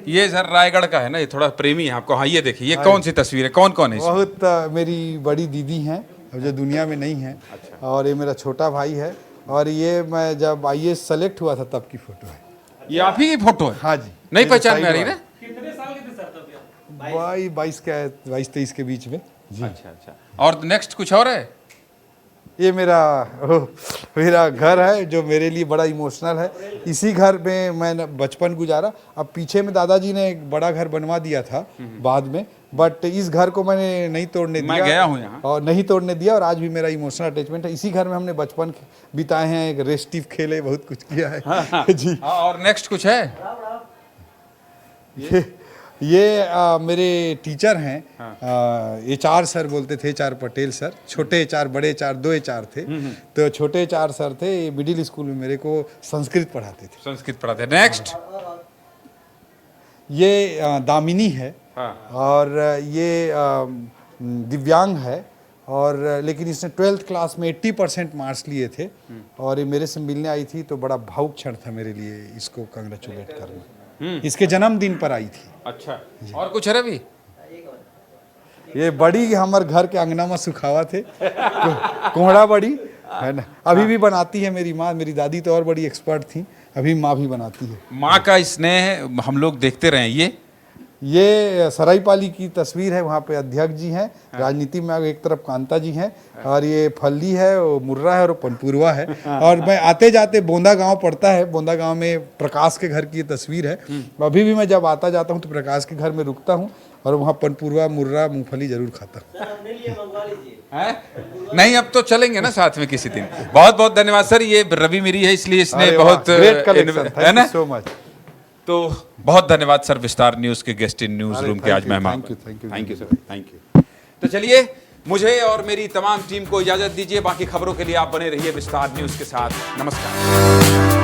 Speaker 1: ये सर रायगढ़ का है ना, ये थोड़ा प्रेमी है आपको। हाँ, ये देखिए, ये कौन सी तस्वीर है, कौन कौन है इसमें?
Speaker 2: बहुत मेरी बड़ी दीदी हैं जो दुनिया में नहीं है। अच्छा। और ये मेरा छोटा भाई है, और ये मैं जब आईएएस सेलेक्ट हुआ था तब की फोटो है।
Speaker 1: ये आप ही की फोटो है?
Speaker 2: हाँ जी।
Speaker 1: नहीं पहचान में आ रही ना?
Speaker 6: कितने साल के थे सर तब?
Speaker 2: 22-23 के बीच में जी।
Speaker 1: अच्छा। और नेक्स्ट कुछ और है?
Speaker 2: ये मेरा घर है जो मेरे लिए बड़ा इमोशनल है। इसी घर में मैंने बचपन गुजारा। अब पीछे में दादाजी ने एक बड़ा घर बनवा दिया था बाद में, बट इस घर को मैंने नहीं तोड़ने दिया।
Speaker 1: मैं गया हूं यहाँ।
Speaker 2: और नहीं तोड़ने दिया, और आज भी मेरा इमोशनल अटैचमेंट है। इसी घर में हमने बचपन बिताए हैं, एक रेस्टिव खेले, बहुत कुछ किया है।
Speaker 1: हाँ।
Speaker 2: जी।
Speaker 1: और नेक्स्ट कुछ है?
Speaker 2: ये मेरे टीचर हैं। HR सर बोलते थे, HR पटेल सर। छोटे HR, बड़े HR, 2 HR थे। तो छोटे HR सर थे, ये मिडिल स्कूल में मेरे को संस्कृत पढ़ाते थे।
Speaker 1: संस्कृत पढ़ाते। नेक्स्ट,
Speaker 2: ये दामिनी है।
Speaker 1: हाँ।
Speaker 2: और ये दिव्यांग है, और लेकिन इसने 12th क्लास में 80% मार्क्स लिए थे, और ये मेरे से मिलने आई थी, तो बड़ा भावुक क्षण था मेरे लिए इसको कंग्रेचुलेट करना। इसके जन्मदिन पर आई थी।
Speaker 1: अच्छा, और कुछ है रवि?
Speaker 2: ये बड़ी हमारे घर के अंगना में सुखावा थे, कोहड़ा बड़ी है ना, अभी भी बनाती है मेरी माँ। मेरी दादी तो और बड़ी एक्सपर्ट थी, अभी माँ भी बनाती है।
Speaker 1: माँ का स्नेह हम लोग देखते रहे।
Speaker 2: ये सरायपाली की तस्वीर है, वहाँ पे अध्यक्ष जी हैं। राजनीति में एक तरफ कांता जी हैं, और ये फल्ली है, वो मुर्रा है, और वो पनपुरवा है। और मैं आते जाते बोंदा गांव पड़ता है, बोंदा गांव में प्रकाश के घर की ये तस्वीर है। अभी भी मैं जब आता जाता हूँ तो प्रकाश के घर में रुकता हूँ, और वहाँ पनपुरवा, मुर्रा, मूंगफली जरूर खाता हूँ।
Speaker 1: नहीं, अब तो चलेंगे ना साथ में किसी दिन। बहुत बहुत धन्यवाद सर। ये रवि मेरी है, इसलिए इसने बहुत
Speaker 2: है ना। So much.
Speaker 1: तो बहुत धन्यवाद सर, विस्तार न्यूज के गेस्ट इन न्यूज रूम के आज मेहमान।
Speaker 2: Thank you
Speaker 1: sir, thank you. तो चलिए, मुझे और मेरी तमाम टीम को इजाजत दीजिए। बाकी खबरों के लिए आप बने रहिए विस्तार न्यूज के साथ। नमस्कार।